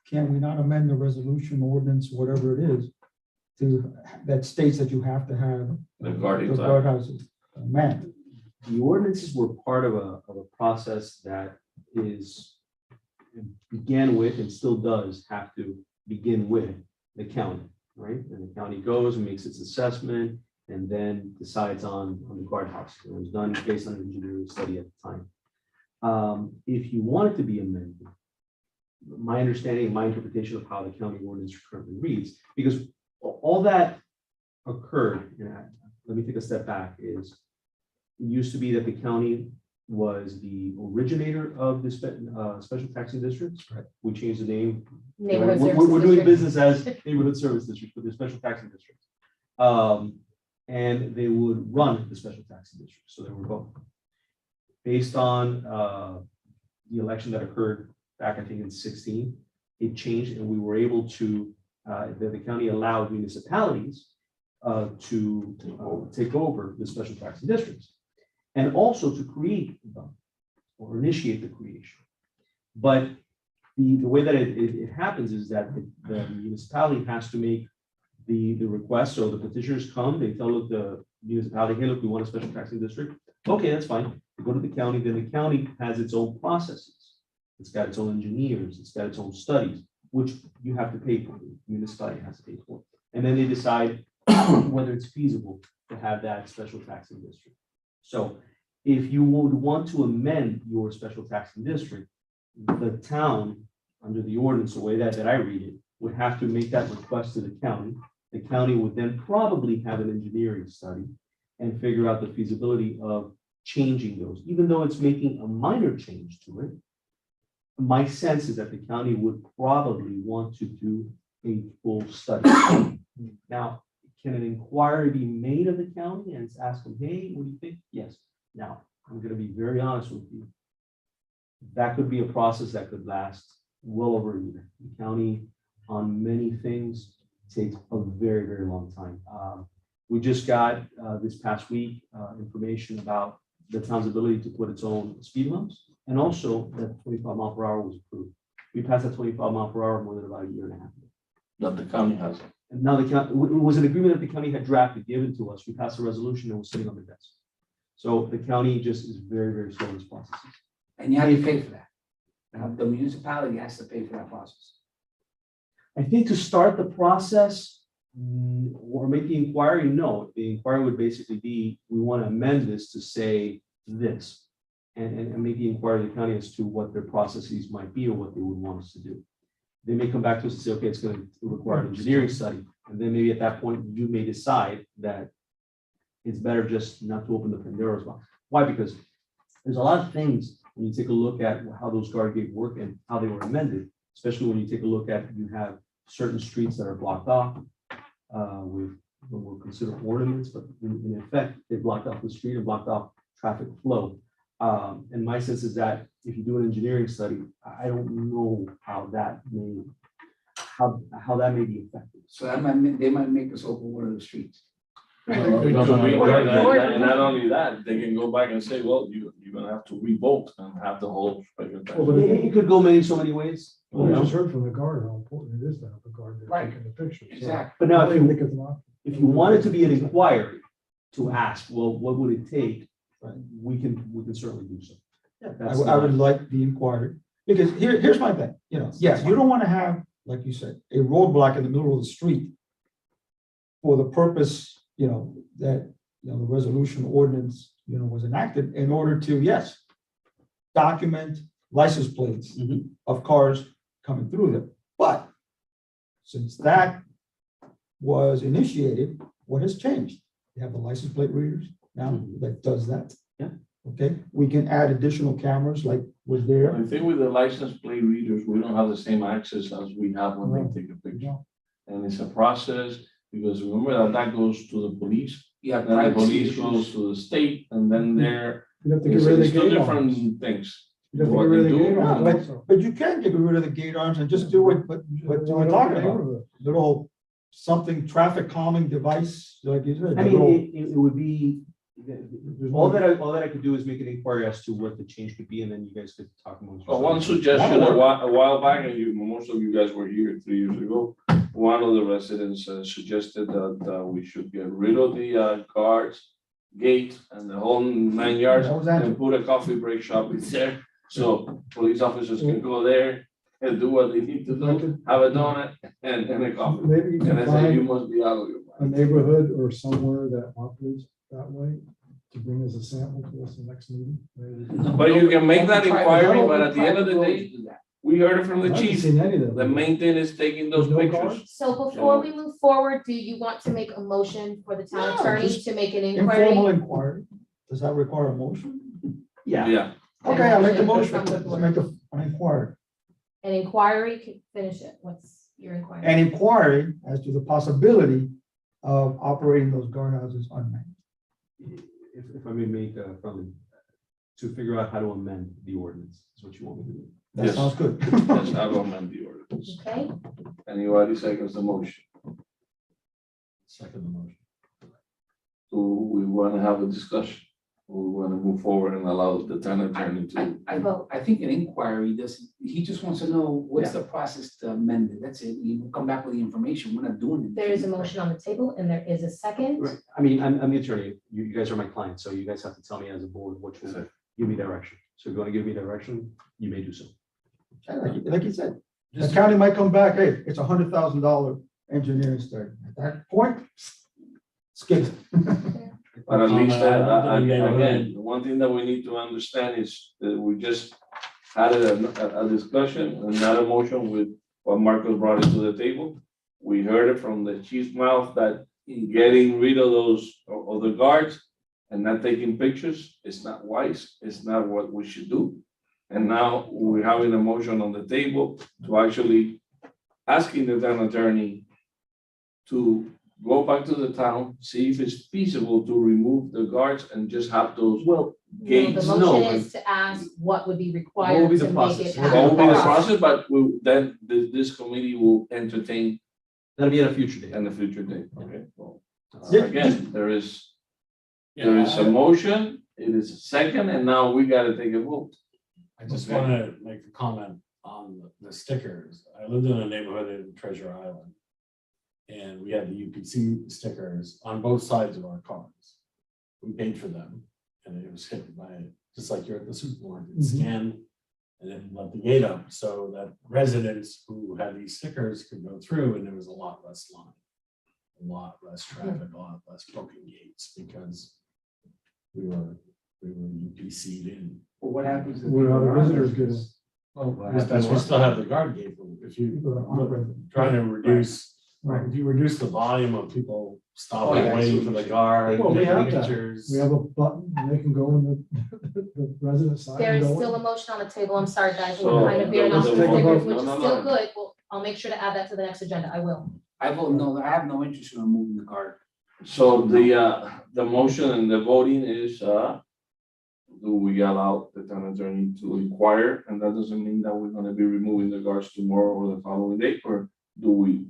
can we not amend the resolution, ordinance, whatever it is, to, that states that you have to have The guarding the time. guardhouses manned? The ordinances were part of a process that is, began with and still does have to begin with the county, right? And the county goes and makes its assessment and then decides on the guardhouse. It was done based on an engineering study at the time. If you want it to be amended, my understanding, my interpretation of how the county ordinance currently reads, because all that occurred, let me take a step back, is it used to be that the county was the originator of the special taxing districts. Right. We changed the name. Neighborhood We're services doing district. business as neighborhood service district, but they're special taxing districts. And they would run the special taxing district, so they were both. Based on the election that occurred back, I think in 16, it changed and we were able to, the county allowed municipalities to take over the special taxing districts. And also to create them or initiate the creation. But the way that it happens is that the municipality has to make the request. So the petitioners come, they tell the municipality, hey, look, we want a special taxing district. Okay, that's fine. They go to the county, then the county has its own processes. It's got its own engineers, it's got its own studies, which you have to pay for, the municipality has to pay for. And then they decide whether it's feasible to have that special taxing district. So if you would want to amend your special taxing district, the town, under the ordinance, the way that I read it, would have to make that request to the county. The county would then probably have an engineering study and figure out the feasibility of changing those, even though it's making a minor change to it. My sense is that the county would probably want to do a full study. Now, can an inquiry be made of the county and ask them, hey, what do you think? Yes. Now, I'm going to be very honest with you. That could be a process that could last well over a year. The county, on many things, takes a very, very long time. We just got this past week information about the town's ability to put its own speed limits, and also that 25 mile per hour was approved. We passed that 25 mile per hour more than about a year and a half ago. That the county has. And now the county, it was an agreement that the county had drafted, given to us. We passed a resolution and it was sitting on the desk. So the county just is very, very slow in this process. And you have to pay for that. Now, the municipality has to pay for that process. I think to start the process, Or make the inquiry? No, the inquiry would basically be, we want to amend this to say this. And make the inquiry to the county as to what their processes might be or what they would want us to do. They may come back to us and say, okay, it's going to require an engineering study. And then maybe at that point, you may decide that it's better just not to open the Pandora's box. Why? Because there's a lot of things when you take a look at how those guard gates work and how they were amended, especially when you take a look at, you have certain streets that are blocked off with what we'll consider ornaments, but in effect, they blocked off the street and blocked off traffic flow. And my sense is that if you do an engineering study, I don't know how that may be effective. So they might make us open one of the streets. And not only that, they can go back and say, well, you're gonna have to revoke and have the whole. It could go so many ways. Well, we just heard from the guard how important it is to have a guard there Right. taking the picture. So Exactly. But now, I think it's an option. if you want it to be an inquiry to ask, well, what would it take? We can certainly do so. I would like the inquiry, because here's my thing, yes, you don't want to have, like you said, a roadblock in the middle of the street for the purpose, that, the resolution ordinance, was enacted in order to, yes, document license plates of cars coming through there. But since that was initiated, what has changed? You have the license plate readers now that does that. Yeah. Okay, we can add additional cameras like was there. I think with the license plate readers, we don't have the same access as we have when they take a picture. And it's a process, because remember that goes to the police. Yeah, Then the privacy police issues. goes to the state, and then there, You have to get it's rid of the two gate arms. different things. You have to What get rid of they the do, gate arms but- also. But you can get rid of the gate arms and just do what we're talking about. Little something traffic calming device, like you said. I little- mean, it would be, all that I could do is make an inquiry as to what the change could be, and then you guys could talk amongst Well, one yourselves. suggestion a while back, and most of you guys were here 3 years ago, one of the residents suggested that we should get rid of the guards, gate, and the whole 9 yards, That was and Angela. put a coffee break shop in there, so police officers can go there and do what they need to do, have a donut and a coffee. Maybe you And can I say, you find must be out of your a mind. neighborhood or somewhere that operates that way to bring as a sample to us the next meeting. Maybe. But you can make that Private inquiry, road- but at the end of the private day, roads do that. we heard it from I the haven't chief, seen any of them. the main thing is taking those There's no pictures. guards? So before we move forward, do you want to make a motion for the town No, attorney just to make an Informal inquiry? inquiry. Does that require a motion? Yeah, Yeah, Okay, I'll make the motion. From the Let's board. make an inquiry. An inquiry, finish it. What's your inquiry? An inquiry as to the possibility of operating those guardhouses unmanned. if I may make a friendly, to figure out how to amend the ordinance, is what you want me to do. That Yes. sounds good. that's how I amend the ordinance. Okay, Anybody seconds the motion? Second the motion. Do we want to have a discussion? Or we want to move forward and allow the town attorney to? I think an inquiry doesn't, he just wants to know what's the process to amend it. That's it. You come back with the information. We're not doing it. there is a motion on the table and there is a second. Right. I mean, I'm the attorney, you guys are my client, so you guys have to tell me as a board what will give me direction. So if you want to give me direction, you may do so. Like you said, the county might come back, hey, it's $100,000 engineering study. At that point, skip it. But at least, Yeah. again, the one thing that we need to understand is that we just had a discussion and not a motion with what Marcos brought into the table. We heard it from the chief's mouth that in getting rid of those, of the guards and not taking pictures, it's not wise. It's not what we should do. And now we're having a motion on the table to actually asking the town attorney to go back to the town, see if it's feasible to remove the guards and just have those Well, No, gates. the no, motion is to ask what would be required be to the make process? it. What What will be the happen. process, but then this committee will entertain that'll be at a future date. in the future date, okay? Well, Yeah, again, there is Yeah, a motion, it is a second, and now we gotta take a vote. I just Okay. want to make a comment on the stickers. I lived in a neighborhood in Treasure Island. And we had the UPC stickers on both sides of our cars. We paid for them and it was hit by, just like you're at the supermarket, scan and then let the gate up so that residents who had these stickers could go through and there was a lot less line. a lot less traffic, a lot less broken gates because we were UPC'd in. Well, what happens? if Where people other are visitors get in. residents? Because we still have the guard gate, if you People that aren't resident. trying to reduce, Right. if you reduce the volume of people stopping, yeah, I see waiting what for the you're guard, Well, we taking have that. pictures. We have a button, and they can go in the resident side. There and is go still in. a motion on the table. I'm sorry, guys. So, We're kind of veering off the let's take a figures, vote. which No, is no, still no. good. Well, I'll make sure to add that to the next agenda. I will. I vote no, I have no interest in removing the guard. So the motion and the voting is, do we allow the town attorney to inquire? And that doesn't mean that we're gonna be removing the guards tomorrow or the following day, or do we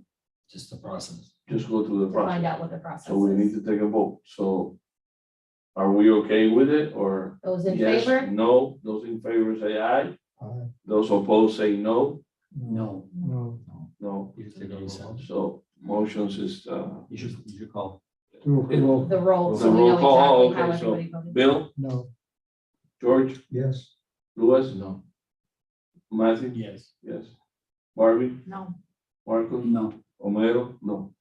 Just the process. just go through the To find process? out what the process So we need is. to take a vote. So are we okay with it, or Those in yes, favor? no? Those in favor say aye. Aye. Those opposed say no. No. No. No. You should take a roll call. So motions is, You should call. Well, The roll, The so we roll know call, exactly how okay, so everybody voted. Bill, no, George, yes. Louis, No. Matthew, Yes. yes. Barbie, No. Marcos, No. Homero, no.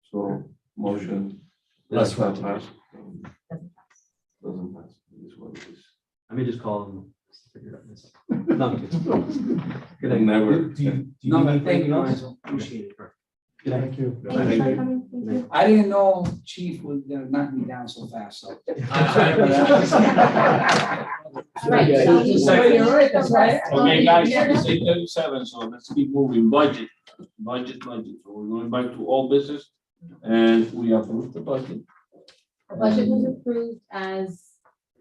So motion. Less does not vote. pass. Doesn't pass. It is what it is. I may just call them. Figure it out myself. No, I'm kidding. Good night. Never. Do you No, need but anything thank you, else? Lorenzo. Appreciate it. Good night. Thank you. Thank you for coming. Thank you. I didn't know Chief was gonna knock me down so fast, so. Right, Yeah, so it's we- the second. You're right, that's right. Okay, guys, Yeah. it's 8:37, so let's keep moving. Budget. So we're going back to all business and we approve the budget. The budget was approved as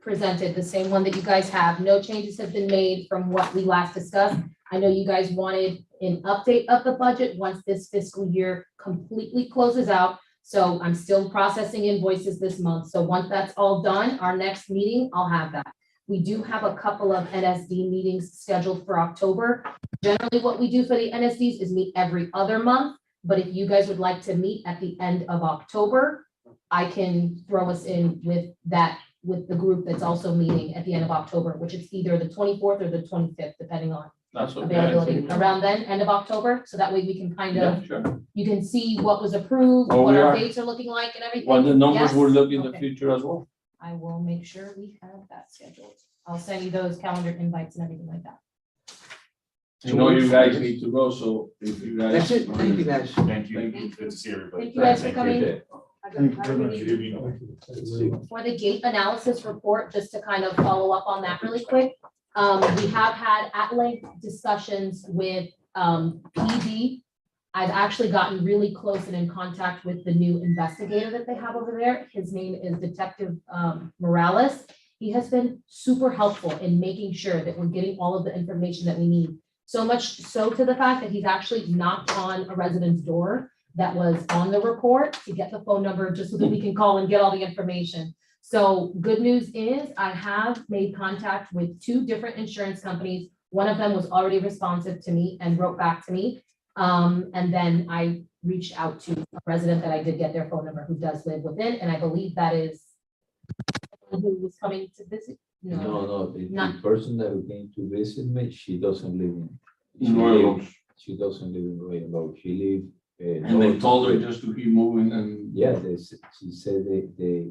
presented, the same one that you guys have. No changes have been made from what we last discussed. I know you guys wanted an update of the budget once this fiscal year completely closes out. So I'm still processing invoices this month. So once that's all done, our next meeting, I'll have that. We do have a couple of NSD meetings scheduled for October. Generally, what we do for the NSDs is meet every other month. But if you guys would like to meet at the end of October, I can throw us in with that, with the group that's also meeting at the end of October, which is either the 24th or the 25th, depending on That's okay. availability. Around then, end of October, so that way we can kind Yeah, of, sure. you can see what was approved, Oh, what we our are. dates are looking like and everything. What the numbers Yes? will look in the Okay. future as well. I will make sure we have that scheduled. I'll send you those calendar invites and everything like that. I know you guys need to go, so if you guys. That's it. Thank you, guys. Thank you. Thank you. Good to see everybody. Thank you guys for Thank coming. you. Thank you very much. Good evening. Thank you. Thank you very much. For the gate analysis report, just to kind of follow up on that really quick. We have had at-length discussions with PD. I've actually gotten really close and in contact with the new investigator that they have over there. His name is Detective Morales. He has been super helpful in making sure that we're getting all of the information that we need. So much so to the fact that he's actually knocked on a resident's door that was on the report to get the phone number, just so that we can call and get all the information. So good news is I have made contact with 2 different insurance companies. One of them was already responsive to me and wrote back to me. And then I reached out to a resident that I did get their phone number who does live within, and I believe that is who was coming to visit. No, the Not- person that came to visit me, she doesn't live in. Royal Oaks. She doesn't live in Royal Oaks, she live. And they told her just to keep moving and. Yeah, she said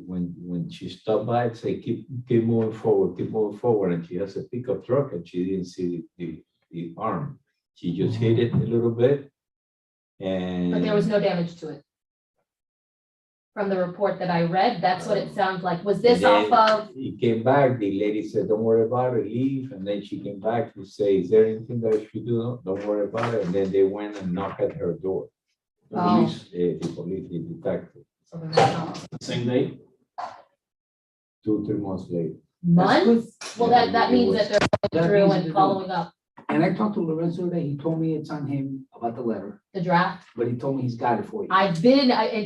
when she stopped by, say, keep moving forward, and she has a pickup truck and she didn't see the arm. She just hit it a little bit. And. But there was no damage to it. From the report that I read, that's what it sounds like. Was this off of, He came back, the lady said, don't worry about it, leave, and then she came back to say, is there anything that I should do? No, don't worry about it, and then they went and knocked at her door. The Oh. police, The police, the detective, same day. 2-3 months later. months? Well, Yeah, that it means was- that they're That going through means and they're following up And I talked to Lorenzo today. He told me it's on him about the letter, the draft. but he told me he's got it for you. And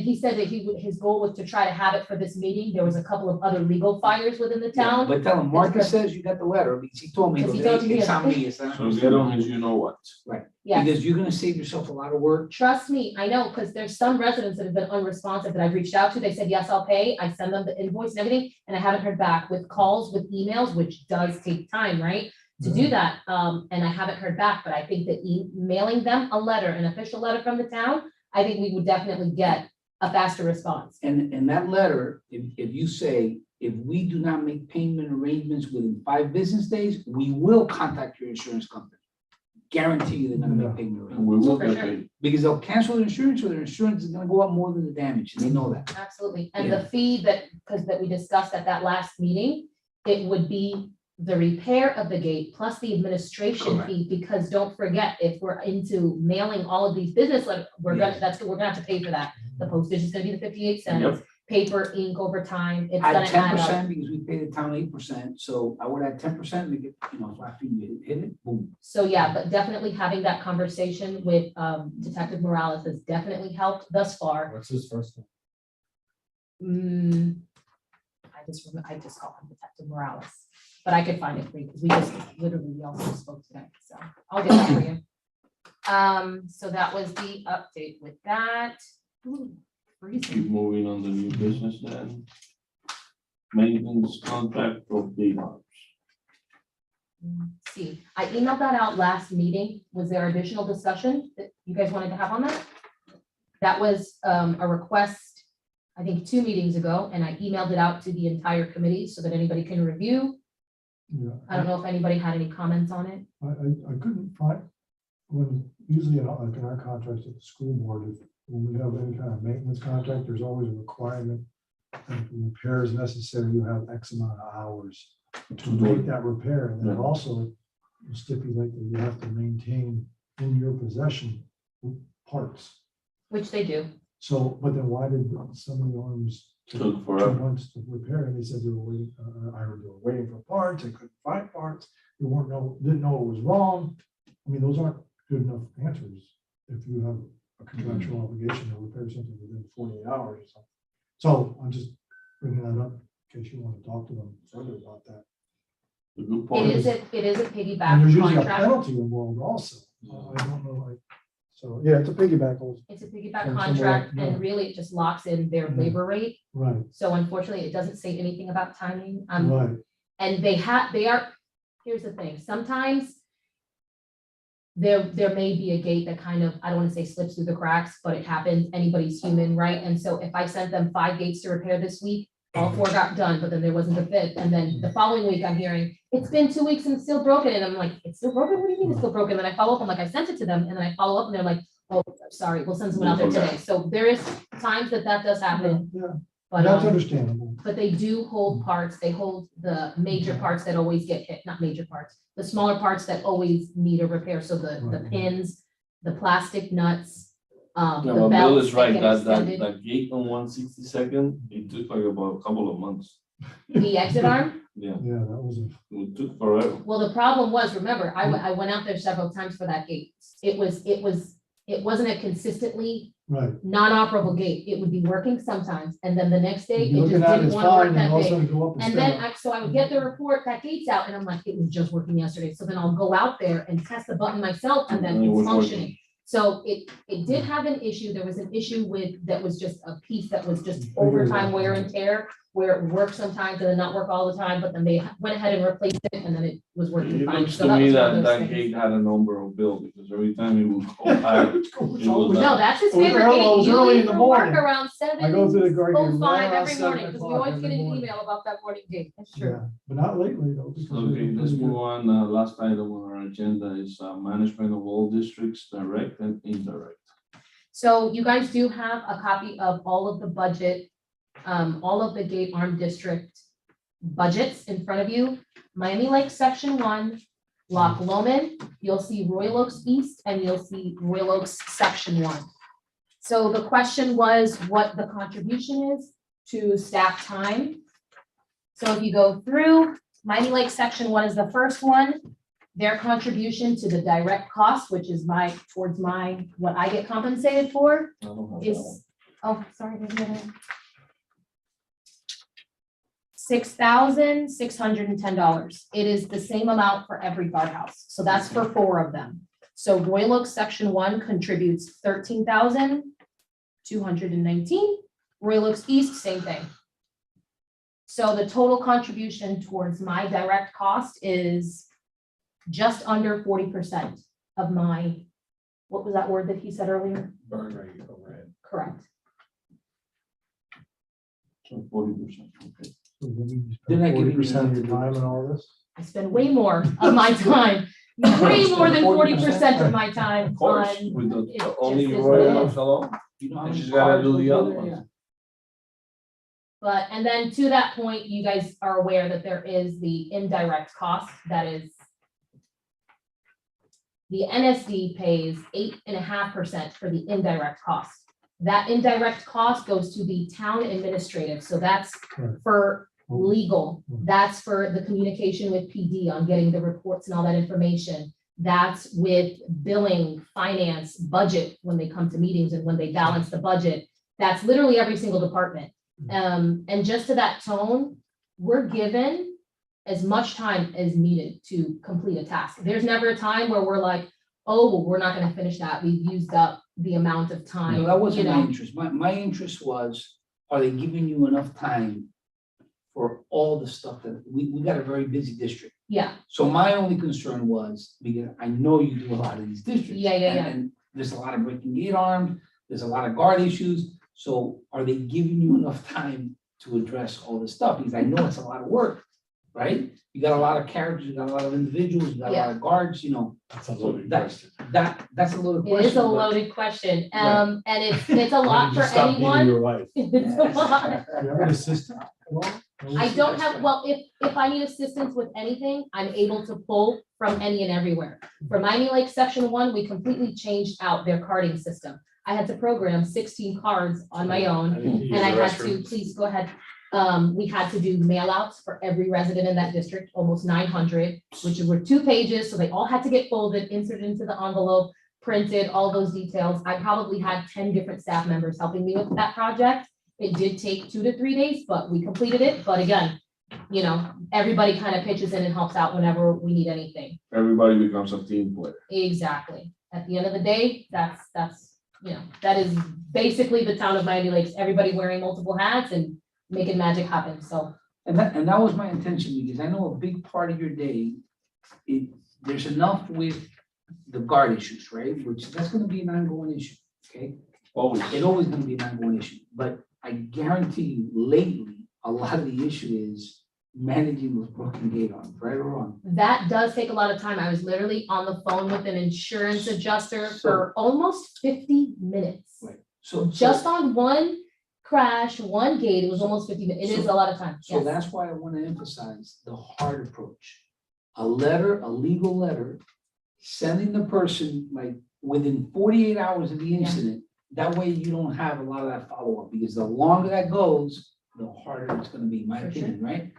he said that his goal was to try to have it for this meeting. There was a couple of other legal fires within the Yeah, town. But tell him, Marcus says you got the letter, because he told me, Because he told you, it's yeah. on me, it's not. So get on his, you know what. Yes. Because you're gonna save yourself a lot of work. Trust me, I know, because there's some residents that have been unresponsive that I've reached out to. They said, yes, I'll pay. I send them the invoice and everything, and I haven't heard back with calls, with emails, which does take time, right? To do that, and I haven't heard back, but I think that emailing them a letter, an official letter from the town, I think we would definitely get a faster response. And in that letter, if you say, if we do not make payment arrangements within 5 business days, we will contact your insurance company. Guarantee you they're gonna make payment And we arrangements. will For get sure. paid. Because they'll cancel their insurance or their insurance is gonna go up more than the damage, and they know that. Absolutely. And the fee that we discussed at that last meeting, it would be the repair of the gate plus the administration Correct. fee, because don't forget, if we're into mailing all of these business letters, we're gonna have to pay for that. The postage is gonna be the 58 cents, paper, ink over time, it's Add gonna ten add up. percent because we pay the town 8%, so I would add 10%, make it, flat fee, you hit it, boom. So yeah, but definitely having that conversation with Detective Morales has definitely helped thus far. What's his first name? I just call him Detective Morales, but I could find it for you because we also spoke today, so I'll get that for you. So that was the update with that. Ooh, freezing. Keep moving on the new business then. Maintenance contract for D-Lots. See, I emailed that out last meeting. Was there additional discussion that you guys wanted to have on that? That was a request, I think 2 meetings ago, and I emailed it out to the entire committee so that anybody can review. Yeah, I don't know if anybody had any comments on it. I couldn't find, usually in our contracts at the school board, when we have any kind of maintenance contract, there's always a requirement that if a repair is necessary, you have X amount of hours to make that repair. And then Yeah. also stipulate that you have to maintain in your possession parts. Which they do. So, but then why did some of the arms Took take 2 forever. months to repair? And they said they were waiting, they were waiting for parts, they couldn't find parts, they didn't know it was wrong. I mean, those aren't good enough answers if you have a contractual obligation to repair something within 48 hours or something. So I'm just bringing that up in case you want to talk to them further about that. The good part It is is, a And piggyback there's usually a contract. penalty involved also. I don't know, so, yeah, it's a piggyback also. It's a piggyback From somewhere, contract, yeah. and really it just locks in their Yeah. labor rate. Right, So unfortunately, it doesn't say anything about timing. right. And here's the thing, sometimes there may be a gate that kind of, I don't want to say slips through the cracks, but it happens, anybody's human, right? And so if I sent them 5 gates to repair this week, all 4 got done, but then there wasn't a 5th, and then the following week I'm hearing, it's been 2 weeks and it's still broken, and I'm like, it's still broken, what do you mean it's still broken? Then I follow up, I'm like, I sent it to them, and then I follow up, and they're like, oh, sorry, we'll send someone out there today. So there is times that does happen, Yeah, but that's understandable. but they do hold parts, they hold the major parts that always get hit, not major parts, the smaller parts that always need a repair, so the Right. pins, the plastic nuts, yeah, the but Bill belts is that right, get that extended, gate on 162nd, it took like about a couple of months. the exit arm. Yeah, Yeah, that was a. it took forever. Well, the problem was, remember, I went out there several times for that gate, it wasn't a consistently Right. non-operable gate, it would be working sometimes, and then the next day, You're it just looking at it, didn't it's want to work fine, and that all of a day. sudden go up And and then, stand. so I would get the report, that gate's out, and I'm like, it was just working yesterday, so then I'll go out there and test the button myself, and then And it it's was working. functioning. So it did have an issue, there was an issue that was just a piece that was just overtime wear and tear, where it worked sometimes and then not work all the time, but then they went ahead and replaced it, and then it was working It fine. looks So to that me was one of that those that things. gate had a number of bill, because every time it would go high, it was No, that's his It was favorite early- gate. it was He early in leaves the from work morning. around I go through the garden 7:05 around every 7 morning, because we o'clock always get every an morning. email about that morning gate, that's true. Yeah, but not lately though. because Okay, they're let's pretty move good. on. Last item on our agenda is management of all districts, direct and indirect. So you guys do have a copy of all of the budget, all of the gate arm district budgets in front of you. Miami Lakes Section 1, Loch Lomond, you'll see Royal Oaks East, and you'll see Royal Oaks Section 1. So the question was what the contribution is to staff time. So if you go through, Miami Lakes Section 1 is the first one. Their contribution to the direct cost, which is what I get compensated for, I don't have that one. is, oh, sorry, there's another. $6,610. It is the same amount for every guardhouse. So that's for 4 of them. So Royal Oaks Section 1 contributes $13,219. Royal Oaks East, same thing. So the total contribution towards my direct cost is just under 40% of my what was that word that he said earlier? Burn rate overhead. Correct. So 40%, okay. So then you They're not spend giving you 40% of your anything. time and all this? I spend way more of my time, way more than 40% of my time Of course, on. with it the only just is Royal what it Oaks is. alone, You know how and many she's gotta cars do go the through other there? ones. But, and then to that point, you guys are aware that there is the indirect cost that is. The NSD pays 8.5% for the indirect cost. That indirect cost goes to the town administrative, so that's Right. for legal. That's for the communication with PD on getting the reports and all that information. That's with billing, finance, budget, when they come to meetings and when they balance the budget. That's literally every single department. And just to that tone, we're given as much time as needed to complete a task. There's never a time where we're like, oh, well, we're not gonna finish that. We've used up the amount of time, No, that you wasn't my know? interest. My interest was, are they giving you enough time for all the stuff that, we got a very busy district. Yeah, So my only concern was, because I know you do a lot of these districts. Yeah, yeah, yeah. And there's a lot of breaking gate arms, there's a lot of guard issues. So are they giving you enough time to address all this stuff? Because I know it's a lot of work, right? You got a lot of characters, you got a lot of individuals, you got a lot of guards, you know, That's a loaded that- question. that's a little it question. is a but- loaded question. Right. And it's a lot When did for you stop beating anyone. your wife? It's a lot. Do you have an assistant at all? No I don't assistant? have, well, if I need assistance with anything, I'm able to pull from any and everywhere. For Miami Lake Section 1, we completely changed out their carding system. I had to program 16 cards on my own, and I had to, please go ahead. We had to do mail outs for every resident in that district, almost 900, which were 2 pages, so they all had to get folded, inserted into the envelope, printed, all those details. I probably had 10 different staff members helping me with that project. It did take 2 to 3 days, but we completed it. But again, you know, everybody kind of pitches in and helps out whenever we need anything. Everybody becomes a team player. Exactly. At the end of the day, that's, you know, that is basically the town of Miami Lakes, everybody wearing multiple hats and making magic happen, so. And that was my intention, because I know a big part of your day, there's enough with the guard issues, right? Which, that's gonna be an ongoing issue, okay? Always. It's always gonna be an ongoing issue, but I guarantee you lately, a lot of the issue is managing those broken gate arms, right or wrong? That does take a lot of time. I was literally on the phone with an insurance adjuster for almost 50 minutes. Right. So Just on one crash, one gate, it was almost 50 minutes. It is a lot of time, So yes. that's why I want to emphasize the hard approach. A letter, a legal letter, sending the person like within 48 hours of the Yeah. incident. That way you don't have a lot of that follow-up, because the longer that goes, the harder it's gonna be, in my For sure. opinion, right?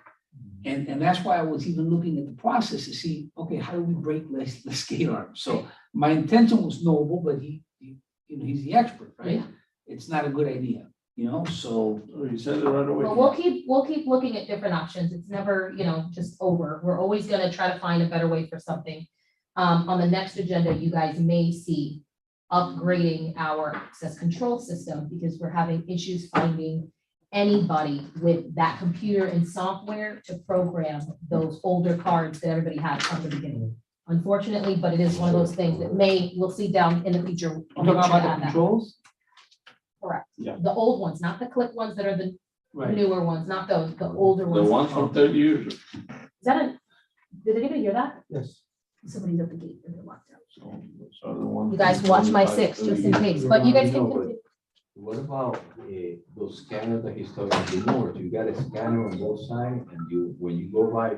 And that's why I was even looking at the process to see, okay, how do we break less gate arms? So my intention was noble, but you know, he's the expert, right? Yeah. It's not a good idea, you know, so. Oh, you said it right away. But we'll keep looking at different options. It's never, you know, just over. We're always gonna try to find a better way for something. On the next agenda, you guys may see upgrading our access control system, because we're having issues finding anybody with that computer and software to program those older cards that everybody had from the beginning. Unfortunately, but it is one of those things that we'll see down in the future. I'm talking about the controls? Correct. Yeah. The old ones, not the click ones that are the Right. newer ones, not those, the older The ones. ones from 30 years ago. Is that a, did anybody hear that? Yes. Somebody's at the gate and they're locked out. So those are the ones You guys from watch my 25, 6 just 30 in years case, but you guys No, can but- continue. What about those scanners that he's talking about? You got a scanner on both sides, and when you go by,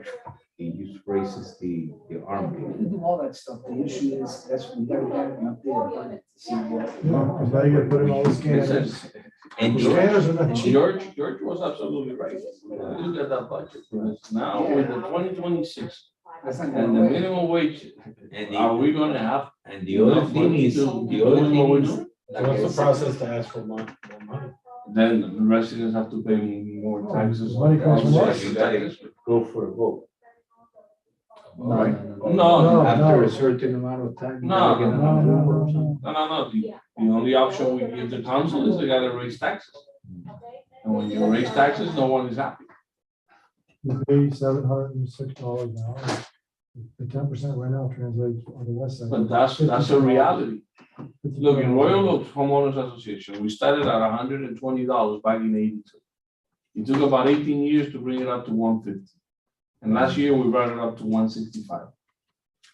it just raises the arm. We do all that stuff. The issue is, we gotta get an update. See, Yeah, because now you gotta put in all the scanners. Listen, And The George, scanners are not cheap. George was absolutely right. Look at that budget. Because now with the 2026 That's not and going the away. minimum wage, and are the, we gonna have? and the other enough thing money is, to the do other what we're thing is, doing? So what's the process to ask for more money? Then the residents have to pay more taxes. Money costs more. You gotta go for a vote. Right. No, No, after no. a certain amount of time. you No, gotta get No, an no, approval or no, something. no. no. The only option we give the council is they gotta raise taxes. And when you raise taxes, no one is happy. You pay $706 an hour. The 10% right now translates on the west side. But that's a reality. Look, in Royal Oaks Homeowners Association, we started at $120 back in '82. It took about 18 years to bring it up to 150. And last year, we brought it up to 165.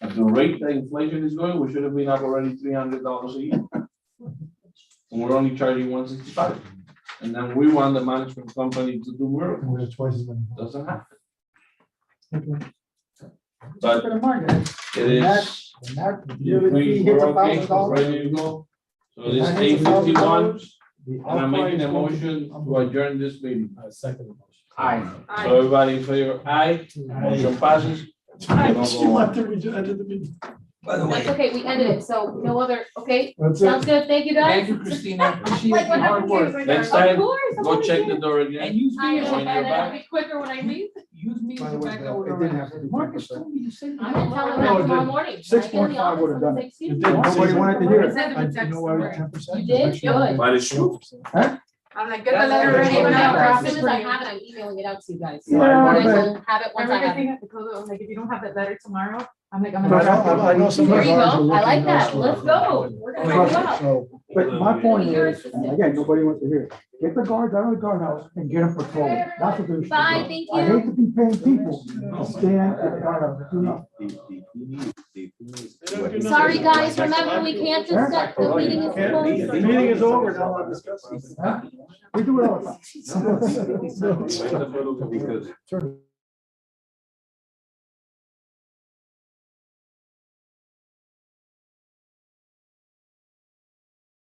At the rate that inflation is going, we should have been up already $300 a year. And we're only charging 165. And then we want the management company to do And work. we have twice as many. Doesn't happen. Okay. But Put a mark on it. it is, When that yearly fee we hits were okay, $1,000, ready to go. So it is That hits $1,000, 8:51, the and I'm making a outcry is motion going to adjourn this meeting. Second motion. Aye. So everybody in favor, aye, motion passes. She left her, we just ended the meeting. That's okay, we ended it, so no other, okay, That's sounds it. good, thank you guys. Thank you, Christina. Appreciate Like what your hard happened work. to you? Next Of time, course, I go wanna check do the it. door And again. use I me know, as when a you're and then I'll back. be quicker when I leave. use me By as the a way, backup. it didn't have to be Marcus 10%. told me to say. I'm gonna tell them No, that it tomorrow didn't. morning. When I get in the 6.5 office, would've I'm done gonna it. say, "Excuse It me." did. Nobody wanted to hear it. Send them a I text know why somewhere. 10%. You did? Good. But it's true. I'm like, get the That's letter okay. ready When when I I- draft As it soon as for I you. have it, I'm emailing it out to you guys. Yeah, You guys but- will have it once I Remember have the it. thing at the code, like, if you don't have that letter tomorrow, I'm like, I'm But gonna. I know some There you guys are go, I like looking that, elsewhere. let's go. We're gonna help you out. So, But my point You're is, assistant. and again, nobody wants to hear it, get the guards out of the guardhouse and get them patrolling. That's what they should Bye, do. thank I you. hate to be paying people to stand at the guardhouse. Do not. Sorry, guys, remember, we can't just set, the meeting is closed. the meeting is over, now I'll discuss this. Huh? We do it all the time. Because Sure.